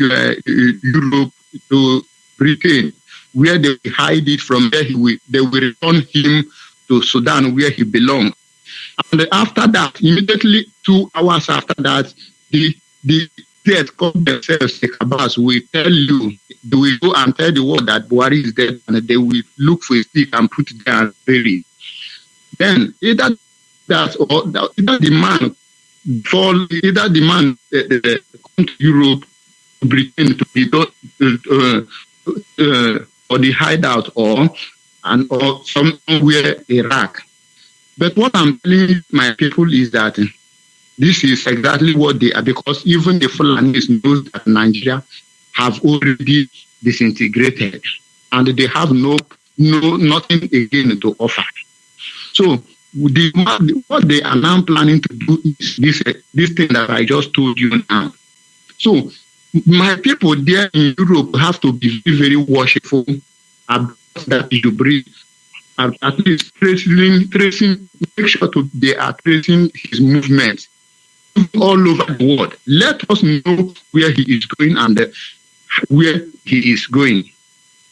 Europe, to Britain, where they hide it. From there, they will return him to Sudan, where he belongs. And after that, immediately 2 hours after that, the dead call themselves the Kabas will tell you, they will go and tell the world that Buhari is dead, and they will look for a stick and put it there and bury it. Then either that or either the man come to Europe, Britain to be for the hideout or somewhere Iraq. But what I'm telling my people is that this is exactly what they are, because even the Fulanis knows that Nigeria have already disintegrated and they have nothing again to offer. So what they are now planning to do is this thing that I just told you now. So my people there in Europe have to be very, very worshipful about that you breathe. At least tracing, make sure they are tracing his movements all over the world. Let us know where he is going and where he is going.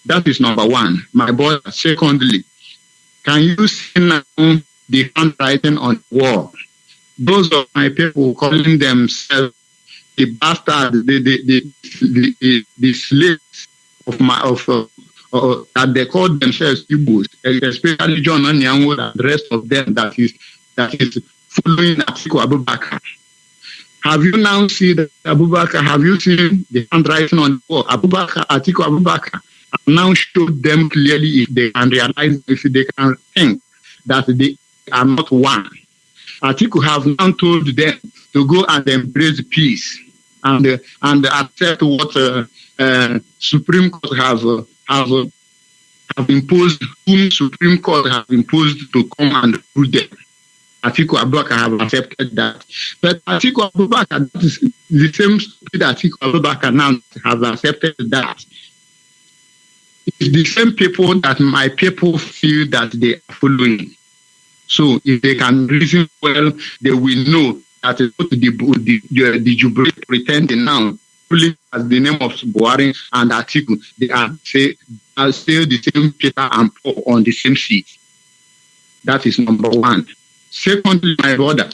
That is number one, my boy. Secondly, can you see now the handwriting on the wall? Those of my people calling themselves the bastards, the slaves that they call themselves Igbos, especially John Onyango and the rest of them that is following Atiku Abubakar. Have you now seen that Abubakar? Have you seen the handwriting on the wall? Atiku Abubakar have now showed them clearly, if they can realize, if they can think that they are not one. Atiku have now told them to go and embrace peace and accept what Supreme Court have imposed, whom Supreme Court have imposed to come and rule them. Atiku Abubakar have accepted that. But Atiku Abubakar, that is the same stupid Atiku Abubakar now have accepted that. It's the same people that my people feel that they are following. So if they can reason well, they will know that the Jubilee pretending now, really as the name of Buhari and Atiku, they are still the same Peter and Paul on the same seat. That is number one. Secondly, my brother,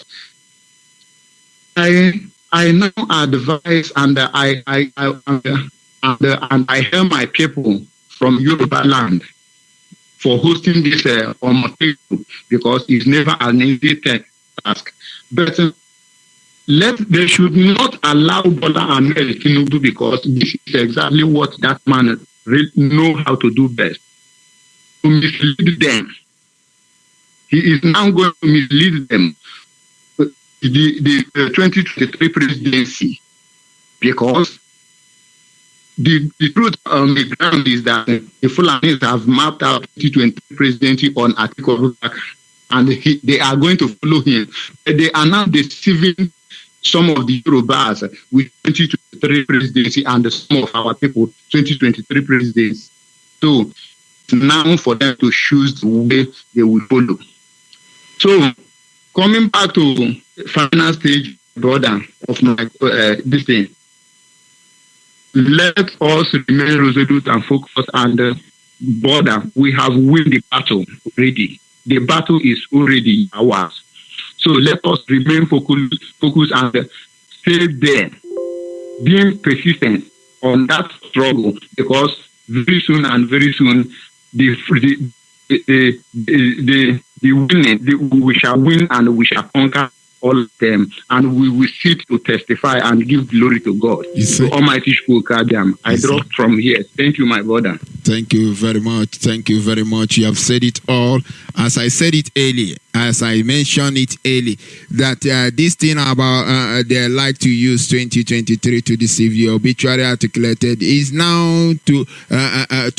I I now advise and I help my people from Yoruba land for hosting this Omoteku, because it's never an easy task. But they should not allow Bola Ahmed Tinubu, because this is exactly what that man really know how to do best, to mislead them. He is now going to mislead them. The 2023 presidency, because the truth on the ground is that the Fulanis have mapped out 2023 presidency on Atiku Abubakar, and they are going to follow him. They are now deceiving some of the Yorubas with 2023 presidency and some of our people 2023 presidency. So it's now for them to choose the way they will follow. So coming back to final stage, brother, of my this thing, let us remain resolute and focused. And brother, we have won the battle already. The battle is already ours. So let us remain focused and stay there, being persistent on that struggle, because very soon, we shall win and we shall conquer all of them, and we will sit to testify and give glory to God. To Almighty Shukadam. I dropped from here. Thank you, my brother. Thank you very much. Thank you very much. You have said it all. As I said it earlier, as I mentioned it earlier, that this thing about they like to use 2023 to deceive you, obituary articulated, is now to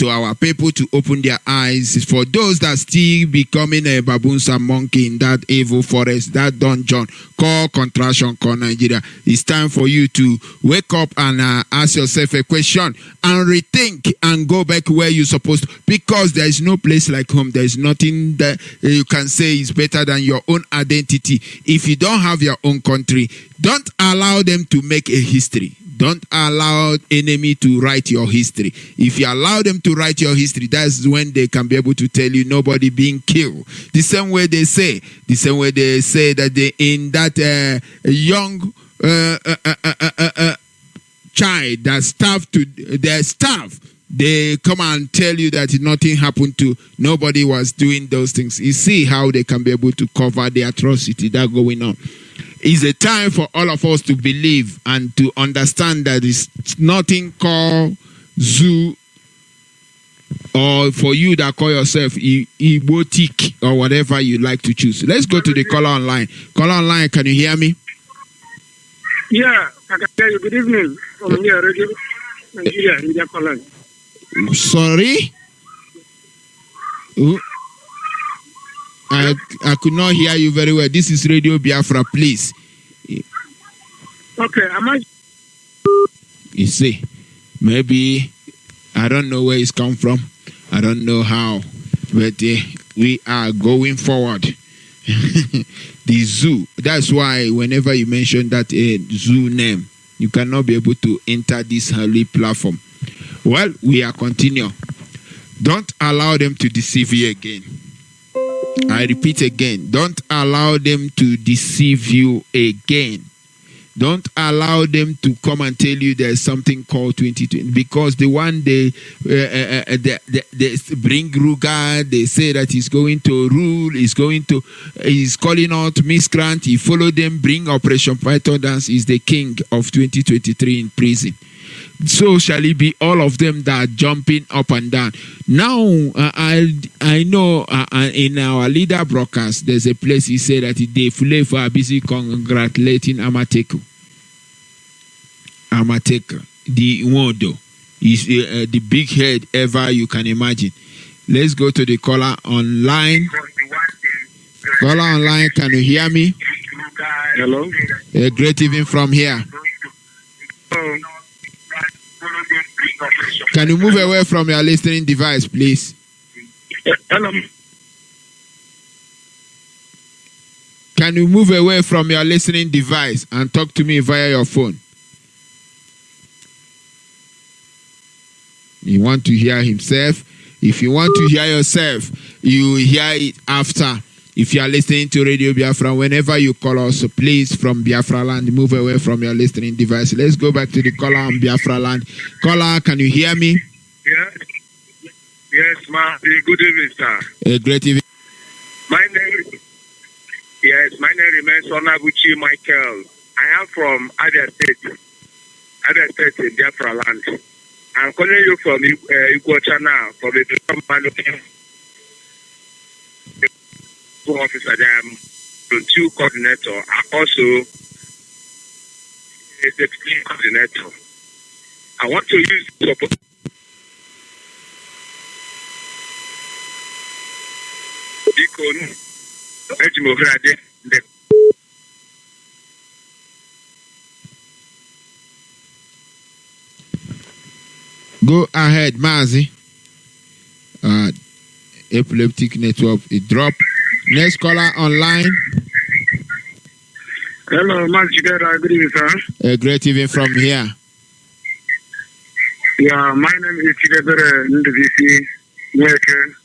our people to open their eyes. For those that still becoming a baboons and monkey in that evil forest, that dungeon called contraction, called Nigeria, it's time for you to wake up and ask yourself a question and rethink and go back where you're supposed to, because there is no place like home. There is nothing that you can say is better than your own identity. If you don't have your own country, don't allow them to make a history. Don't allow enemy to write your history. If you allow them to write your history, that's when they can be able to tell you nobody being killed. The same way they say that they in that young child that starved to their staff, they come and tell you that nothing happened to, nobody was doing those things. You see how they can be able to cover the atrocity that going on. It's a time for all of us to believe and to understand that it's nothing called zoo, or for you that call yourself Igbotic or whatever you like to choose. Let's go to the caller online. Caller online, can you hear me? Yeah, I can hear you. Good evening from here, Radio Nigeria, Media Colonial. Sorry? I could not hear you very well. This is Radio Biafra, please. Okay, am I? You see, maybe, I don't know where it's come from. I don't know how, but we are going forward. The zoo, that's why whenever you mention that zoo name, you cannot be able to enter this holy platform. Well, we are continuing. Don't allow them to deceive you again. I repeat again, don't allow them to deceive you again. Don't allow them to come and tell you there's something called 2020, because the one they bring Ruga, they say that he's going to rule, he's calling out miscreant, he followed them, bring Operation Python Dance, is the king of 2023 in prison. So shall it be all of them that are jumping up and down. Now, I know in our leader broadcast, there's a place he said that the Fulefu are busy congratulating Amateku. Amateku, the Wodo, is the big head ever you can imagine. Let's go to the caller online. Caller online, can you hear me? Hello. A great evening from here. Can you move away from your listening device, please? Hello. Can you move away from your listening device and talk to me via your phone? You want to hear himself? If you want to hear yourself, you hear it after If you are listening to Radio Biafra, whenever you call us, please from Biafra land, move away from your listening device. Let's go back to the caller on Biafra land. Caller, can you hear me? Yes. Yes, ma'am. Good evening, sir. A great evening. My name remains Onabuchi Michael. I am from Abia State in Biafra land. I'm calling you from Iguacha now, from the officer. I am the 2 coordinator. I'm also a deputy coordinator. I want to use support. Go ahead, Mazi. Epileptic network, it drop. Next caller online. Hello, Mazi. Good evening, sir. A great evening from here. Yeah, my name is Chidebere Ndvisi Nweke.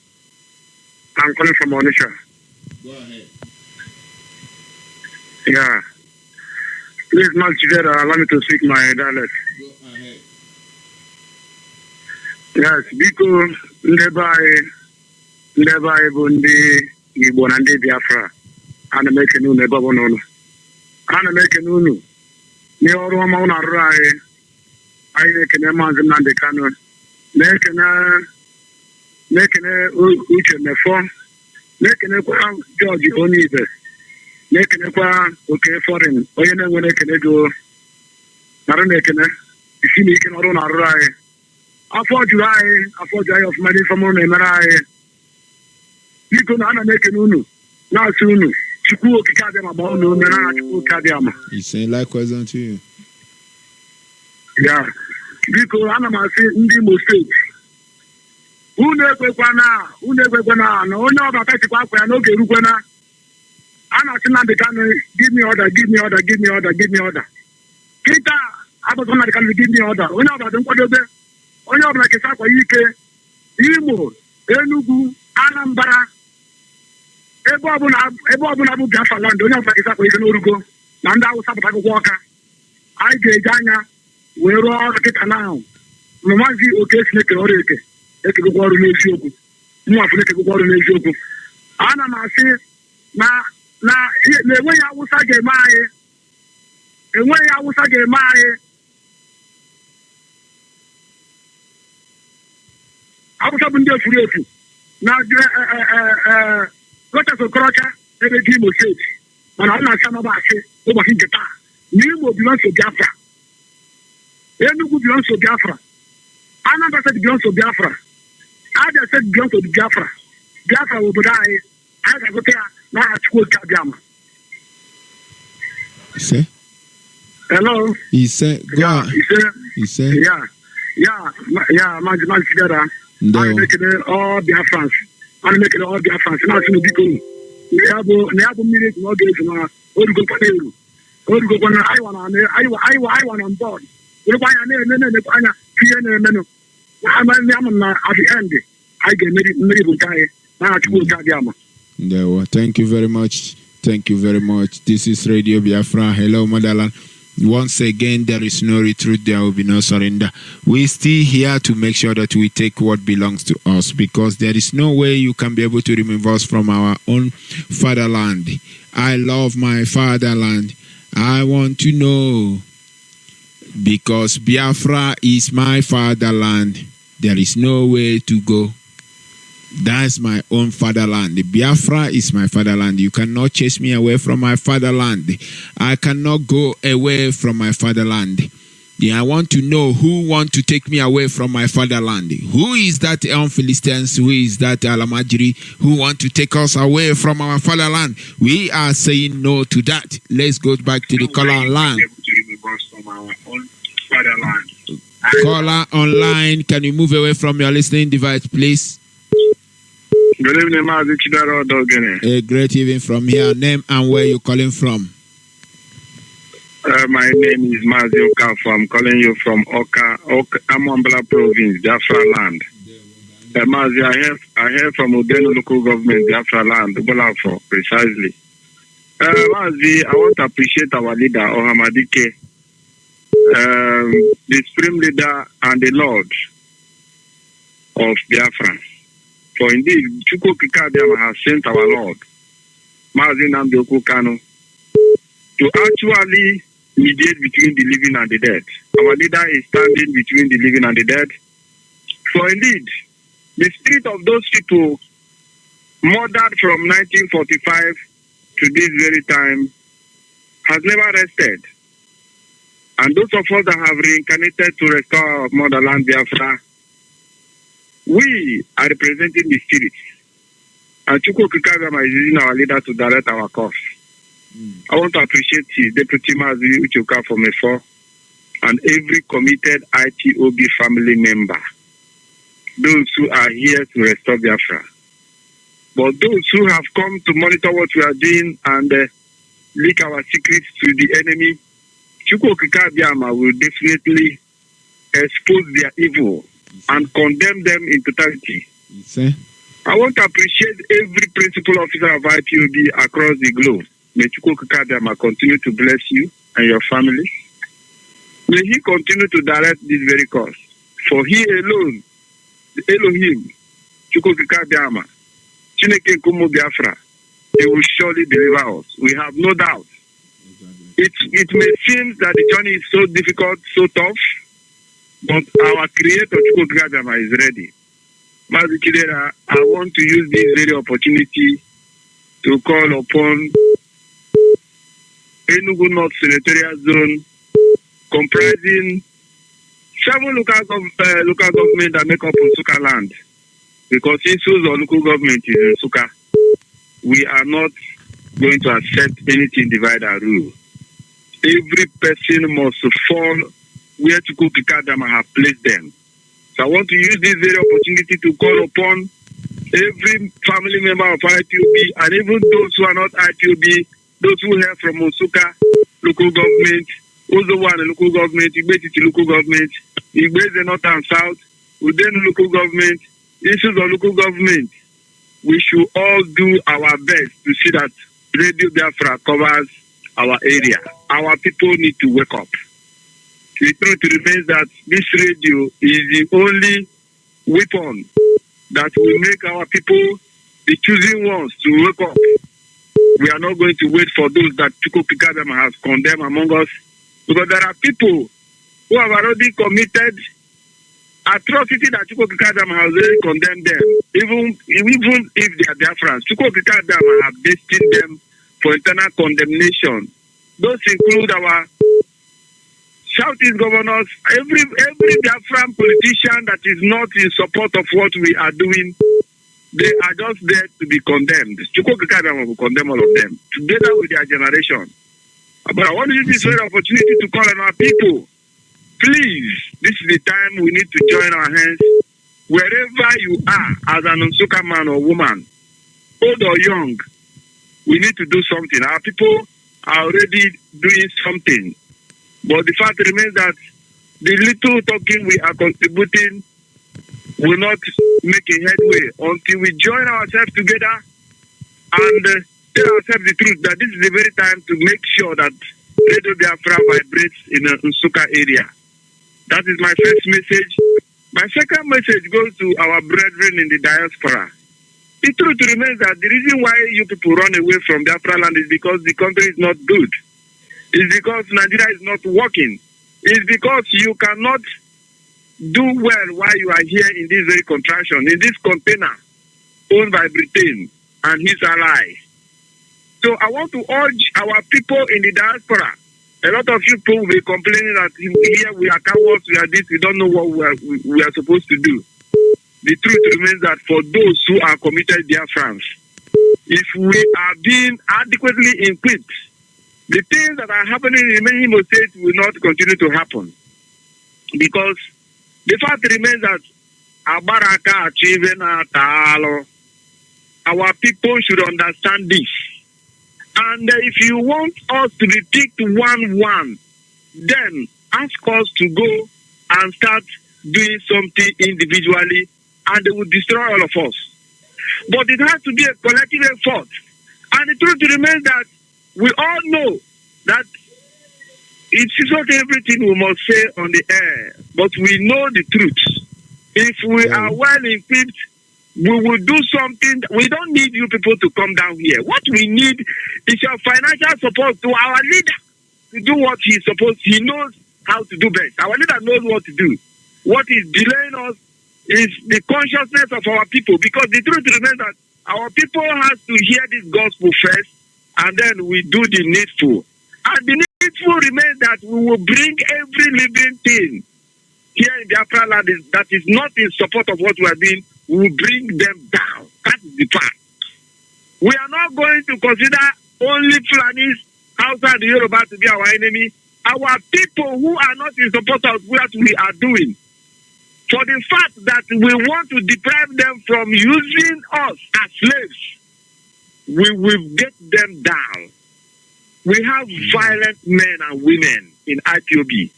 I'm calling from Onitsha. Go ahead. Yeah. Please, Mazi, allow me to speak my dialect. Go ahead. Yes, because ndeba bụ ndị Igbo na ndị Biafra ana m ekene unu ebe ọbụla unu. Ana m ekene unu n'ihe ọrụ ọma unu arụrụ anyị. Anyị na-ekene Maazị Nnamdi Kanu, na-ekene Uche Mefọ, na-ekenekwa George Onyeibe, na-ekenekwa Oke Foreign, onye na-enwere ekene go narụ na-ekene isi na ike n'ọrụ na arụrụ anyị. Afọ juru anyị ọfụma n'ife ọmụrụ na-emere anyị. Biko na ana m ekene unu na-asị unu Chukwu okike abịa ma gbaa unu mere aha Chukwu okike abịa ma. He's saying likewise unto you. Ya biko ana m asị ndị Imo steeti unu ekwekwana na onye ọbata chịkwa akwa ya n'oge erukwana. A na-asị Nnamdi Kanu give me order. Kịta abụzụ Nnamdi Kanu give me order. Onye ọbata nkwadobe, onye ọbụla kesa akwa ya ike. Imo, Enugu, Anambra, ebe ọbụla bụ Biafra land, onye ọbụla kesa akwa ike n'orugo na ndị Awụsa pụta akwụkwọ ọka. Anyị ga-eji anya wee rụọ ọrụ kịta na-ahụ. Maazị Oke si na-ekere ọrụ ekegokwa ọrụ n'eziokwu. Nwafọ na-ekegokwa ọrụ n'eziokwu. Ana m asị na enweghị Awụsa ga-eme anyị. Awụsa bụ ndị efuru efu na Rochas Okorocha ebe dị Imo steeti. Mana ọ na-asị amaba asị ụbọchị nke taa na Imo belongs to Biafra. Enugu belongs to Biafra. Anambra State belongs to Biafra. Abia State belongs to Biafra. Biafra obodo anyị ga-agụta ya n'aha Chukwu okike abịa ma. Say? Hello? He said, go on. He said, yeah, Mazi Chidera. I'm making all Biafrans. Now, biko na ya bụ mmiri na ọ ga-ezu na orugokwana eru. Orugokwana anyị wana on board. Werekwa anya na-enekwa anya ihe na-emenụ. Ama na at the end, I get mmiri bụ nke anyị. N'aha Chukwu okike abịa ma. Thank you very much. This is Radio Biafra. Hello, Motherland. Once again, there is no retreat, there will be no surrender. We're still here to make sure that we take what belongs to us, because there is no way you can be able to remove us from our own fatherland. I love my fatherland. I want to know, because Biafra is my fatherland. There is no way to go. That's my own fatherland. Biafra is my fatherland. You cannot chase me away from my fatherland. I cannot go away from my fatherland. I want to know who want to take me away from my fatherland. Who is that Philistines? Who is that Alamajiri? Who want to take us away from our fatherland? We are saying no to that. Let's go back to the caller online. Caller online, can you move away from your listening device, please? Good evening, Mazi Chidera Odogene. A great evening from here. Name and where you calling from? My name is Mazi Okafor. I'm calling you from Amambla province, Biafra land. Mazi, I hear from Udenu local government, Biafra land, Biafra, precisely. Mazi, I want to appreciate our leader, Ohamadike, the supreme leader and the Lord of Biafra. For indeed, Chukwu Kikadiama has sent our Lord, Mazi Nnamdi Kanu, to actually mediate between the living and the dead. Our leader is standing between the living and the dead. For indeed, the spirit of those people murdered from 1945 to this very time has never rested. And those of us that have reincarnated to restore our motherland Biafra, we are representing the spirits. And Chukwu Kikadiama is using our leader to direct our course. I want to appreciate his Deputy Mazi Uchoka from Efo and every committed IPOB family member. Those who are here to restore Biafra. But those who have come to monitor what we are doing and leak our secrets to the enemy, Chukwu Kikadiama will definitely expose their evil and condemn them in totality. I want to appreciate every principal officer of IPOB across the globe. May Chukwu Kikadiama continue to bless you and your family. May he continue to direct this very cause. For he alone, the Elohim, Chukwu Kikadiama, Chineke Nkumu Biafra, he will surely deliver us. We have no doubt. It may seem that the journey is so difficult, so tough, but our Creator, Chukwu Kikadiama, is ready. Mazi Chidera, I want to use this very opportunity to call upon Enugu North Senatorial Zone, comprising 7 local government that make up Nsukka land. Because issues of local government is in Nsukka, we are not going to accept anything divide and rule. Every person must fall where Chukwu Kikadiama have placed them. So I want to use this very opportunity to call upon every family member of IPOB and even those who are not IPOB, those who hail from Nsukka local government, Ozowan local government, Igbetiti local government, Igbeze North and South, Udenu local government, issues of local government. We should all do our best to see that Radio Biafra covers our area. Our people need to wake up. The truth remains that this radio is the only weapon that will make our people the choosing ones to wake up. We are not going to wait for those that Chukwu Kikadiama has condemned among us, because there are people who have already committed atrocity that Chukwu Kikadiama has already condemned them. Even if they are Biafrans, Chukwu Kikadiama have destined them for eternal condemnation. Those include our Southeast governors, every Biafran politician that is not in support of what we are doing. They are just there to be condemned. Chukwu Kikadiama will condemn all of them, together with their generation. But I want to use this very opportunity to call on our people. Please, this is the time we need to join our hands. Wherever you are, as an Nsukka man or woman, old or young, we need to do something. Our people are already doing something. But the fact remains that the little talking we are contributing will not make a headway until we join ourselves together and tell ourselves the truth that this is the very time to make sure that Radio Biafra vibrates in the Nsukka area. That is my first message. My second message goes to our brethren in the diaspora. The truth remains that the reason why you people run away from Biafra land is because the country is not good. It's because Nigeria is not working. It's because you cannot do well while you are here in this very contraction, in this container owned by Britain and his allies. So I want to urge our people in the diaspora. A lot of people will be complaining that here we are cowards, we are this, we don't know what we are supposed to do. The truth remains that for those who are committed Biafrans, if we are being adequately equipped, the things that are happening in many Imo states will not continue to happen. Because the fact remains that our people should understand this. And if you want us to depict 1-1, then ask us to go and start doing something individually and they will destroy all of us. But it has to be a collective effort. And the truth remains that we all know that it's not everything we must say on the air, but we know the truth. If we are well equipped, we will do something. We don't need you people to come down here. What we need is your financial support to our leader to do what he's supposed. He knows how to do best. Our leader knows what to do. What is delaying us is the consciousness of our people, because the truth remains that our people has to hear this gospel first, and then we do the needful. And the needful remains that we will bring every living thing here in Biafra land that is not in support of what we are doing. We will bring them down. That is the part. We are not going to consider only Fulanis outside the Yoruba to be our enemy. Our people who are not in support of what we are doing, for the fact that we want to deprive them from using us as slaves, we will get them down. We have violent men and women in IPOB.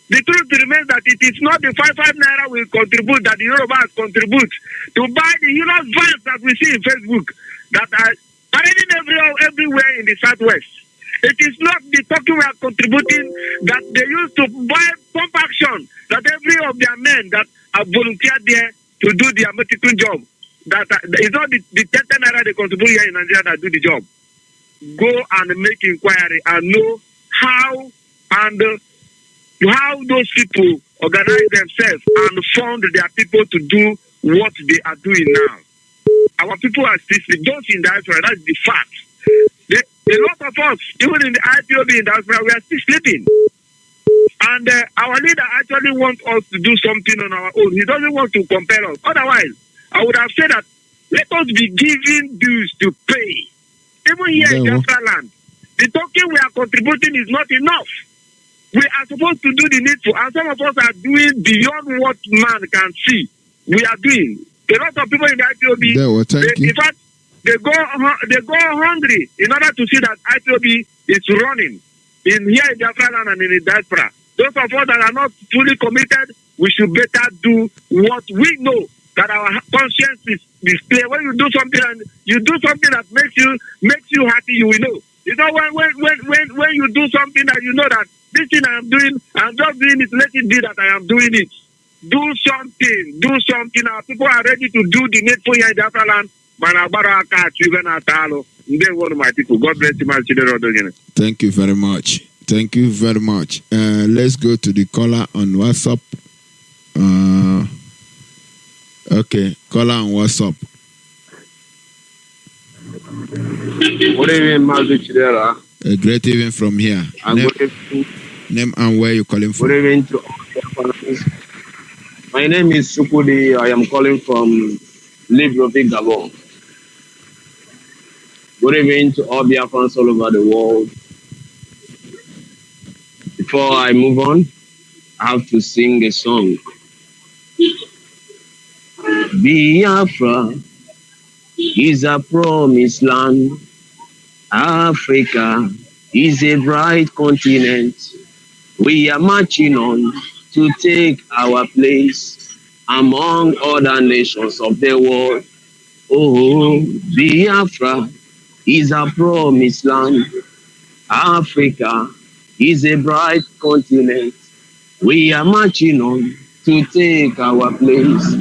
The truth remains that it is not the 5 naira we contribute that the Yorubas contribute to buy the vans that we see in Facebook that are parading everywhere in the southwest. It is not the token we are contributing that they used to buy pump action that every of their men that are volunteered there to do their medical job. That is not the 10 naira they contribute here in Nigeria that do the job. Go and make inquiry and know how those people organize themselves and fund their people to do what they are doing now. Our people are still sleeping. Those in diaspora, that's the fact. A lot of us, even in the IPOB in diaspora, we are still sleeping. And our leader actually wants us to do something on our own. He doesn't want to compel us. Otherwise, I would have said that let us be giving dues to pay. Even here in Biafra land, the token we are contributing is not enough. We are supposed to do the needful, and some of us are doing beyond what man can see. We are doing. A lot of people in the IPOB, in fact, they go hungry in order to see that IPOB is running in here in Biafra land and in the diaspora. Those of us that are not fully committed, we should better do what we know that our conscience is clear. When you do something and you do something that makes you happy, you will know. You know when you do something that you know that this thing I am doing, I'm just doing it, let it be that I am doing it. Do something. Our people are ready to do the needful here in the Biafra land. God bless you, my children. Thank you very much. Let's go to the caller on WhatsApp. Okay, caller on WhatsApp. Good evening, Mazi. A great evening from here. Name and where you calling from? Good evening to all. My name is Sukudi. I am calling from Libreville, Gabon. Good evening to all Biafrans all over the world. Before I move on, I have to sing a song. Biafra is a promised land. Africa is a bright continent. We are marching on to take our place among other nations of the world. Oh, Biafra is a promised land. Africa is a bright continent. We are marching on to take our place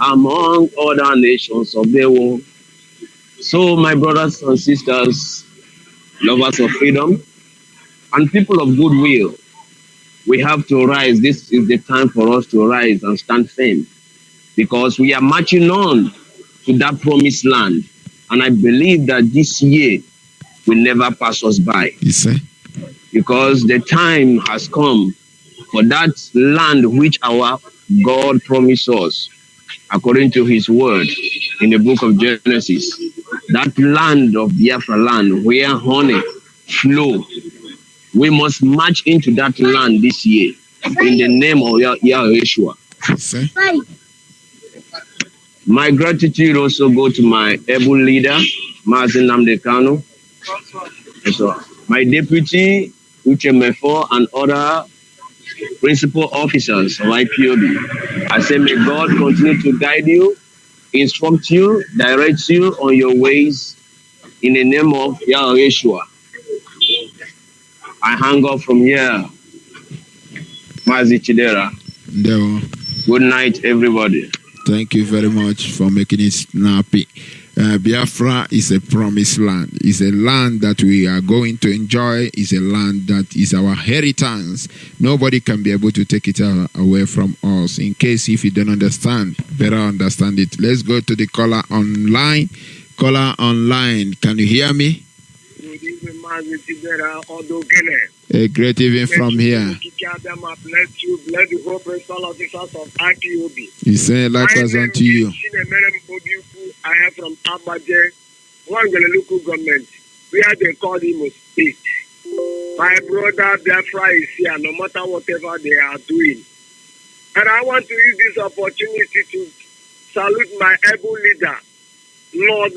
among other nations of the world. So, my brothers and sisters, lovers of freedom, and people of goodwill, we have to rise. This is the time for us to rise and stand firm, because we are marching on to that promised land. And I believe that this year will never pass us by. Yes, sir. Because the time has come for that land which our God promised us, according to his word in the book of Genesis. That land of Biafra land where honey flow. We must march into that land this year in the name of Yeshua. My gratitude also go to my able leader, Mazi Namdekano. So my deputy, Uche Mefo, and other principal officers of IPOB. I say, may God continue to guide you, instruct you, direct you on your ways in the name of Yahweh. I hang up from here. Mazi Chidera. No. Good night, everybody. Thank you very much for making it snappy. Biafra is a promised land. It's a land that we are going to enjoy. It's a land that is our inheritance. Nobody can be able to take it away from us. In case if you don't understand, better understand it. Let's go to the caller online. Caller online, can you hear me? Good evening, Mazi Chidera, A great evening from here. Bless you, bless the whole principal officers of IPOB. He said likewise unto you. I am from Abaje, one local government, where they call him state. My brother Biafra is here, no matter whatever they are doing. And I want to use this opportunity to salute my able leader, Lord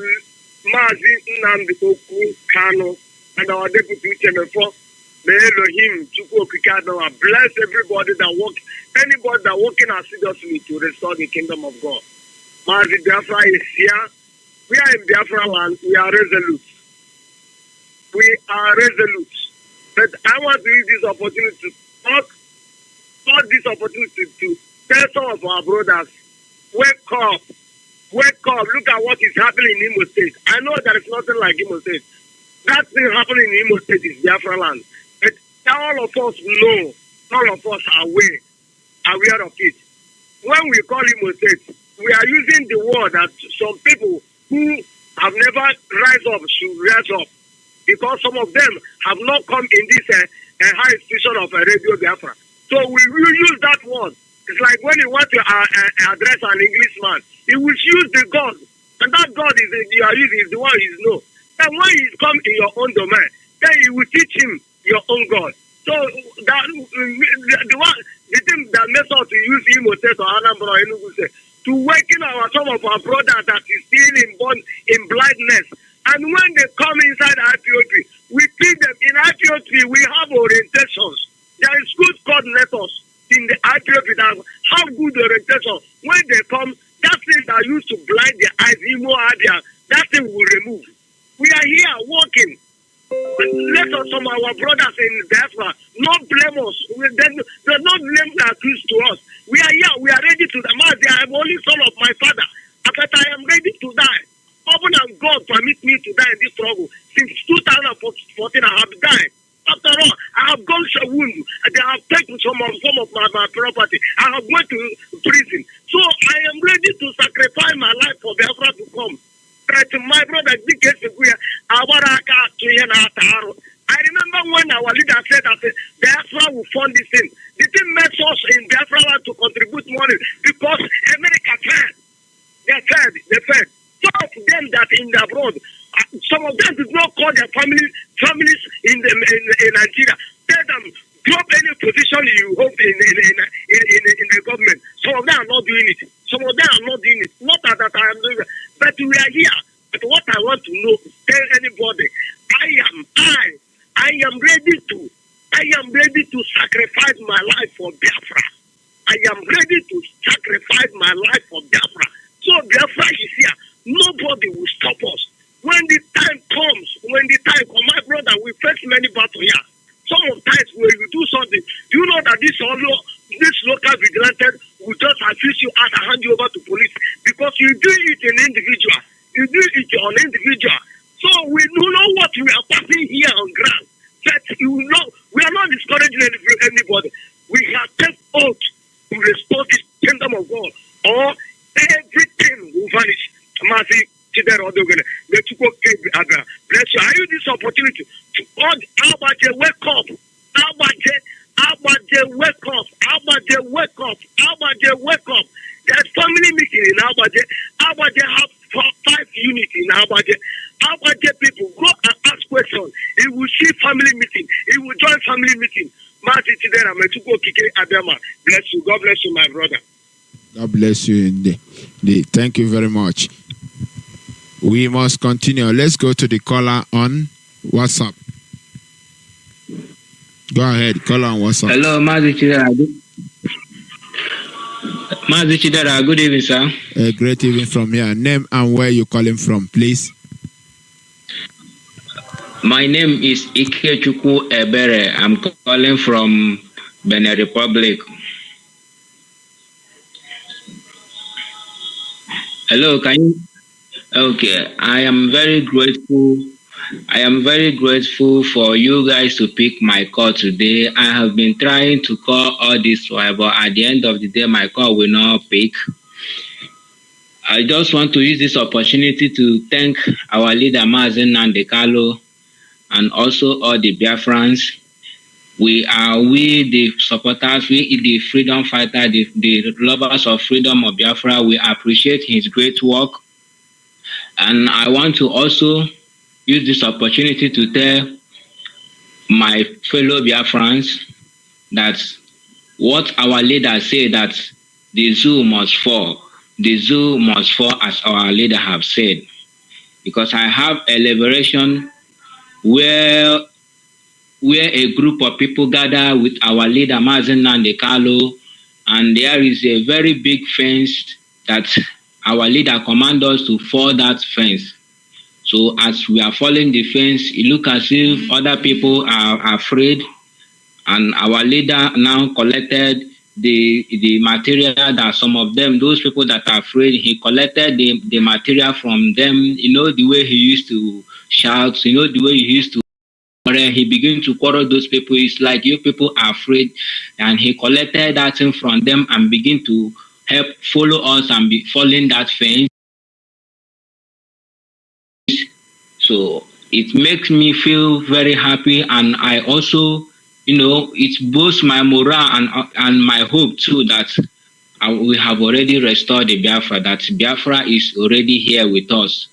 Mazi Nnamdi Kano, and our deputy chairman for may Elohim bless everybody that work, anybody that working assiduously to restore the kingdom of God. Mazi Biafra is here. We are in Biafra land. We are resolute. We are resolute. But I want to use this opportunity to talk this opportunity to tell some of our brothers, wake up. Wake up. Look at what is happening in Imo State. I know there is nothing like Imo State. That thing happening in Imo State is Biafra land. But all of us know, all of us are aware of it. When we call Imo State, we are using the word that some people who have never rise up should rise up, because some of them have not come in this high institution of Radio Biafra. So we will use that word. It's like when you want to address an Englishman, he will use the God, and that God you are using is the one he knows. And when he comes in your own domain, then you will teach him your own God. So that the thing that makes us to use Imo State or Anambra or Enugu State to waken some of our brothers that is still in blindness. And when they come inside IPOP, we teach them in IPOP we have orientations. There is good coordinators in the IPOP that have good orientation. When they come, that thing that used to blind their eyes, that thing will remove. We are here working. Let us, some of our brothers in diaspora, not blame us. They're not blame the accused to us. We are here. We are ready to die. I am only son of my father, but I am ready to die. Open and God permit me to die in this struggle. Since 2014, I have died. After all, I have gone to wound. They have taken some of my property. I have went to prison. So I am ready to sacrifice my life for Biafra to come. But my brother, I remember when our leader said that Biafra will fund this thing. The thing makes us in Biafra land to contribute money because America fed. They fed. Some of them that in the abroad, some of them did not call their families in Nigeria. Tell them, drop any position you hope in the government. Some of them are not doing it. Some of them are not doing it. Not that I am doing it. But we are here. But what I want to know, tell anybody, I am ready to sacrifice my life for Biafra. I am ready to sacrifice my life for Biafra. So Biafra is here. Nobody will stop us. When the time comes, my brother, we face many battles here. Some of times when you do something, you know that this local vigilante will just accuse you and hand you over to police because you do it in individual. You do it on individual. So we know what we are passing here on ground. That you know, we are not discouraging anybody. We have taken oath to restore this kingdom of God, or everything will vanish. Mazi Chidera Odogene, bless you. I use this opportunity to urge Abaje, wake up. Abaje, wake up. Abaje, wake up. Abaje, wake up. There's family meeting in Abaje. Abaje have 5 units in Abaje. Abaje people, go and ask questions. He will see family meeting. He will join family meeting. Mazi Chidera, bless you. God bless you, my brother. God bless you indeed. Thank you very much. We must continue. Let's go to the caller on WhatsApp. Go ahead, call on WhatsApp. Hello, Mazi Chidera. Mazi Chidera, good evening, sir. Great evening from here. Name and where you calling from, please. My name is Ikechukwu Ebere. I'm calling from Benin Republic. Hello, can you? Okay, I am very grateful. I am very grateful for you guys to pick my call today. I have been trying to call all this while, but at the end of the day, my call will not pick. I just want to use this opportunity to thank our leader, Mazi Nandekalo, and also all the Biafrans. We the supporters, we the freedom fighter, the lovers of freedom of Biafra. We appreciate his great work. And I want to also use this opportunity to tell my fellow Biafrans that what our leader said, that the zoo must fall. The zoo must fall as our leader have said. Because I have a liberation where a group of people gather with our leader, Mazi Nandekalo, and there is a very big fence that our leader commands us to fall that fence. So as we are following the fence, it looks as if other people are afraid, and our leader now collected the material that some of them, those people that are afraid, he collected the material from them. You know, the way he used to shout, you know, the way he used to, he began to quarrel those people. It's like you people are afraid, and he collected that thing from them and begin to help follow us and be following that fence. So it makes me feel very happy, and I also, you know, it boosts my morale and my hope too that we have already restored the Biafra, that Biafra is already here with us.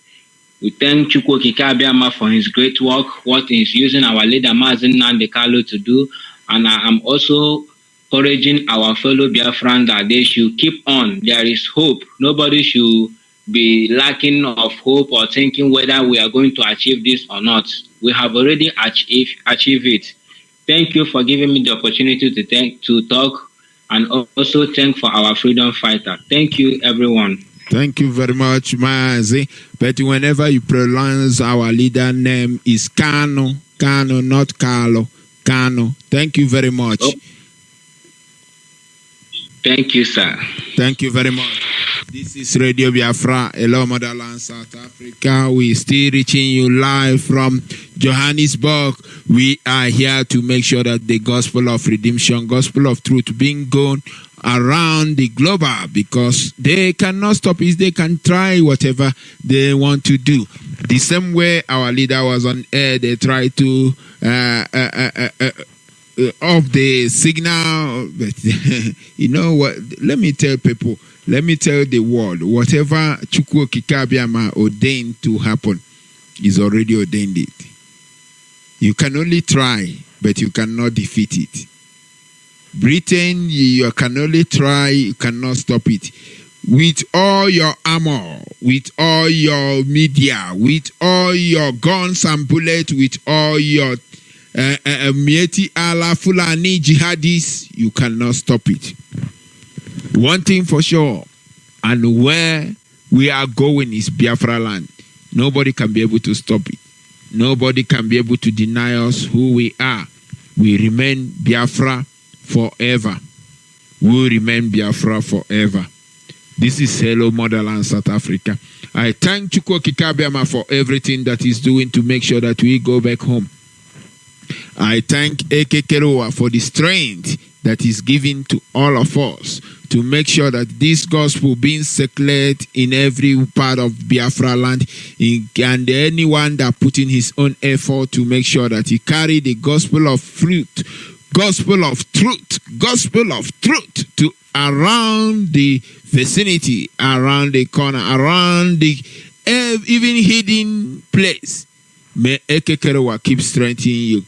We thank Chukwu Kikabiama for his great work, what he's using our leader Mazi Nandekalo to do, and I am also encouraging our fellow Biafrans that they should keep on. There is hope. Nobody should be lacking of hope or thinking whether we are going to achieve this or not. We have already achieved it. Thank you for giving me the opportunity to talk, and also thank for our freedom fighter. Thank you, everyone. Thank you very much, Mazi. But whenever you pronounce our leader name is Kano, not Carlo, Kano. Thank you very much. Oh. Thank you, sir. Thank you very much. This is Radio Biafra, hello Motherland, South Africa. We still reaching you live from Johannesburg. We are here to make sure that the gospel of redemption, gospel of truth being gone around the global, because they cannot stop it. They can try whatever they want to do. The same way our leader was on air, they try to off the signal. But you know what? Let me tell people. Let me tell the world, whatever Chukwu Kikabiama ordained to happen, is already ordained it. You can only try, but you cannot defeat it. Britain, you can only try, you cannot stop it. With all your armor, with all your media, with all your guns and bullets, with all your Mieti Allah Fulani jihadis, you cannot stop it. One thing for sure, and where we are going is Biafra land. Nobody can be able to stop it. Nobody can be able to deny us who we are. We remain Biafra forever. We remain Biafra forever. This is Hello Motherland, South Africa. I thank Chukwu Kikabiama for everything that he's doing to make sure that we go back home. I thank Eke Keroa for the strength that is given to all of us to make sure that this gospel being circulated in every part of Biafra land, and anyone that put in his own effort to make sure that he carry the gospel of fruit, gospel of truth to around the vicinity, around the corner, around the even hidden place. May Eke Keroa keep strengthening you,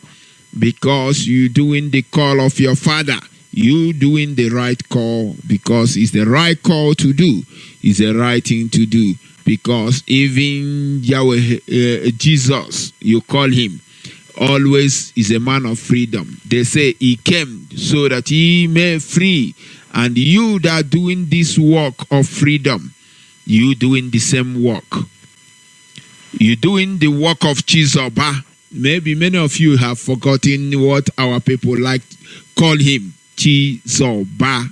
because you doing the call of your father. You doing the right call, because it's the right call to do. It's the right thing to do, because even Yahweh, Jesus, you call him, always is a man of freedom. They say he came so that he may free. And you that are doing this work of freedom, you doing the same work. You doing the work of Chizoba. Maybe many of you have forgotten what our people like call him, Chizoba.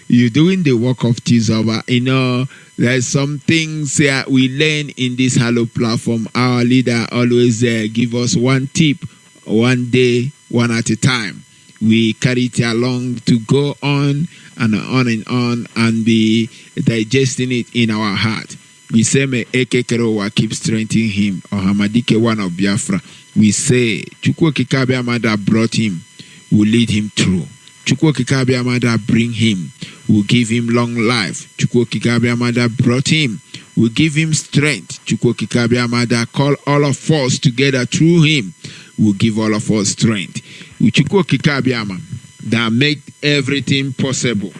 You're doing the work of Chizoba. You know, there's some things we learn in this Hello platform. Our leader always give us one tip, one day, one at a time. We carry it along to go on and be digesting it in our heart. We say, may Eke Kerowa keep strengthening him, or Hamadike one of Biafra. We say, Chukwu Kikabe Amada brought him, will lead him through. Chukwu Kikabe Amada bring him, will give him long life. Chukwu Kikabe Amada brought him, will give him strength. Chukwu Kikabe Amada call all of us together through him, will give all of us strength. Chukwu Kikabe Amada that make everything possible.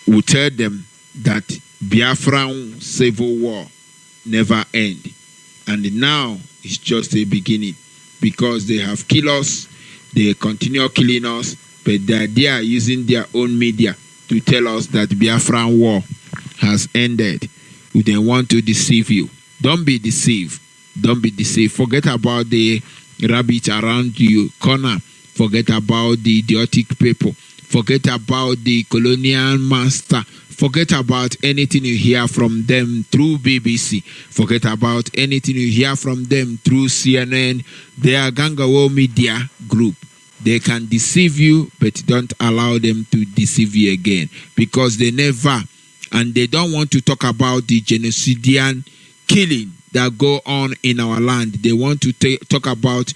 We tell them that Biafran civil war never end. And now it's just a beginning. Because they have killed us, they continue killing us, but they are using their own media to tell us that Biafran war has ended. They want to deceive you. Don't be deceived. Don't be deceived. Forget about the rabbit around you corner. Forget about the idiotic people. Forget about the colonial master. Forget about anything you hear from them through BBC. Forget about anything you hear from them through CNN. They are Gangawo Media Group. They can deceive you, but don't allow them to deceive you again. Because they never, and they don't want to talk about the genocidian killing that go on in our land. They want to talk about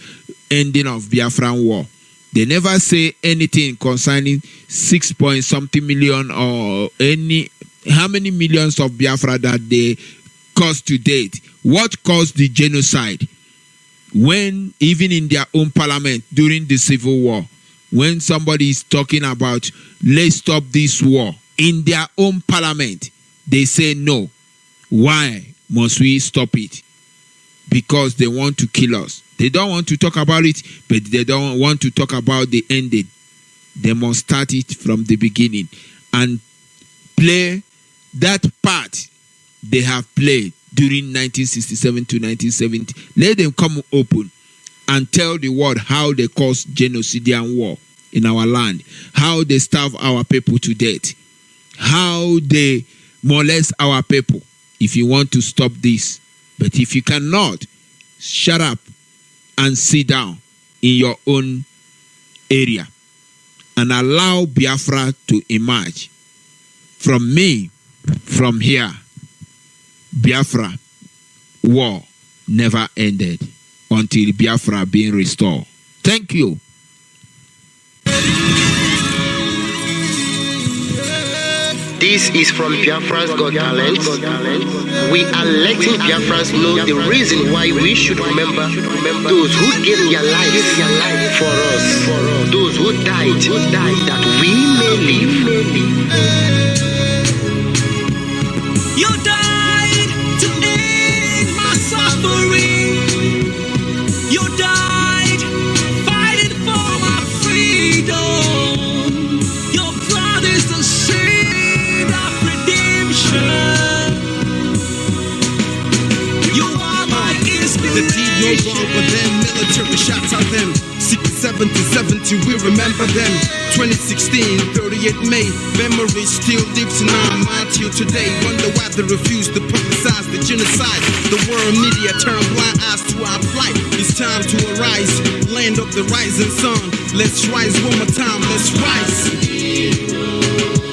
ending of Biafran war. They never say anything concerning 6-point-something million or how many millions of Biafra that they caused to date. What caused the genocide? When even in their own parliament during the civil war, when somebody is talking about let's stop this war, in their own parliament, they say no. Why must we stop it? Because they want to kill us. They don't want to talk about it, but they don't want to talk about the ending. They must start it from the beginning and play that part they have played during 1967 to 1970. Let them come open and tell the world how they caused genocidian war in our land, how they starve our people to death, how they molest our people. If you want to stop this, but if you cannot, shut up and sit down in your own area and allow Biafra to emerge. From me, from here, Biafra war never ended until Biafra being restored. Thank you. This is from Biafra's Got Talent. We are letting Biafrans know the reason why we should remember those who gave their lives for us, those who died that we may live. You died to end my suffering. You died fighting for my freedom. Your blood is the seed of redemption. You are my inspiration. The deed no wrong with them, military shots at them. 67 to 70, we remember them. 2016, 38 May, memory still lives in our mind till today. Wonder why they refuse to publicize the genocide. The world media turn blind eyes to our plight. It's time to arise, land of the rising sun. Let's rise one more time, let's rise.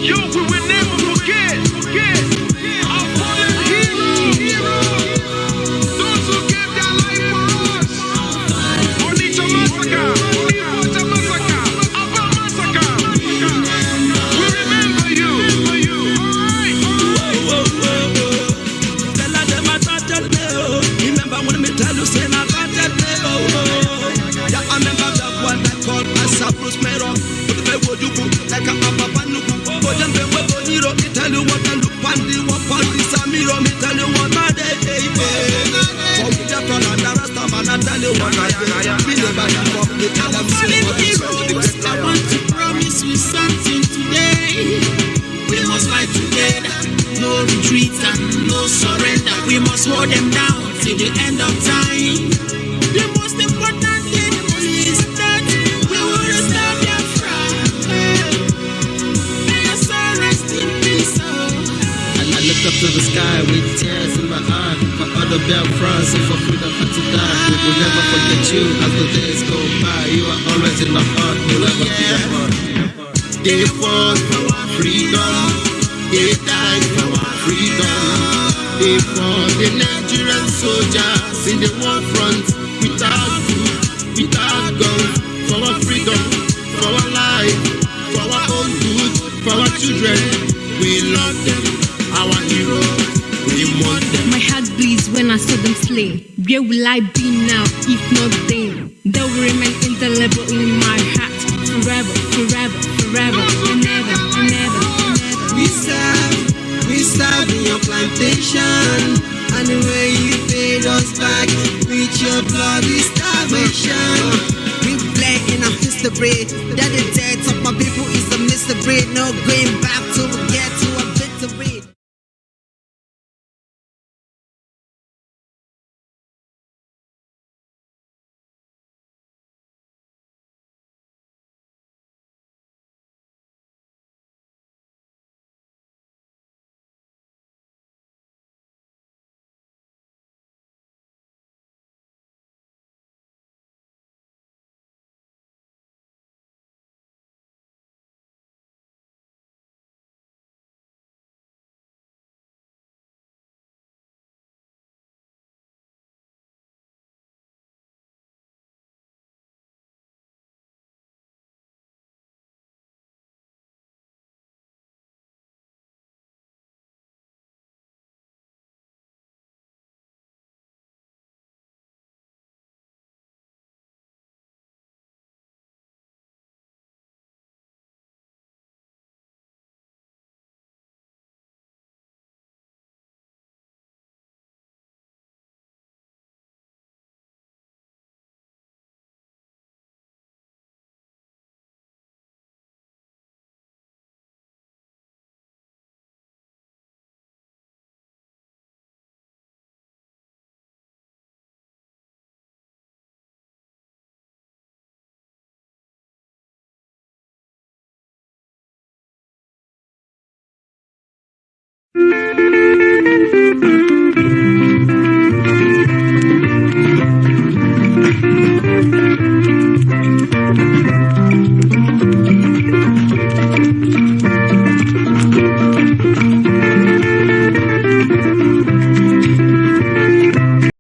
You, we will never forget our fallen heroes. Those who gave their life for us. Onitsha massacre, Iwocha massacre, Aba massacre. We remember you. Tell them remember when me tell you say na battle yeah, I remember that one that called us a Bruce Mero. But the way you go like a papa nuku. But then we We never give up, we tell them so much. I want to promise you something today. We must fight together, no retreat and no surrender. We must hold them down till the end of time. The most important thing is that we will restore Biafra. May your soul rest in peace. And I look up to the sky with tears in my heart for other Biafrans and for freedom and to die. We will never forget you as the days go by. You are always in my heart, we'll never be apart. They fought for our freedom, they died for our freedom. They fought the Nigerian soldiers in the war front without food, without guns, for our freedom, for our life, for our own good, for our children. We love them, our heroes, we want them. My heart bleeds when I saw them slain. Where will I be now if not then? They will remain indelible in my heart forever, forever, forever, and ever, and ever, and ever. We serve in your plantation, and the way you paid us back with your bloody starvation. We bled in our history, that the death of my people is a mystery. No going back to get to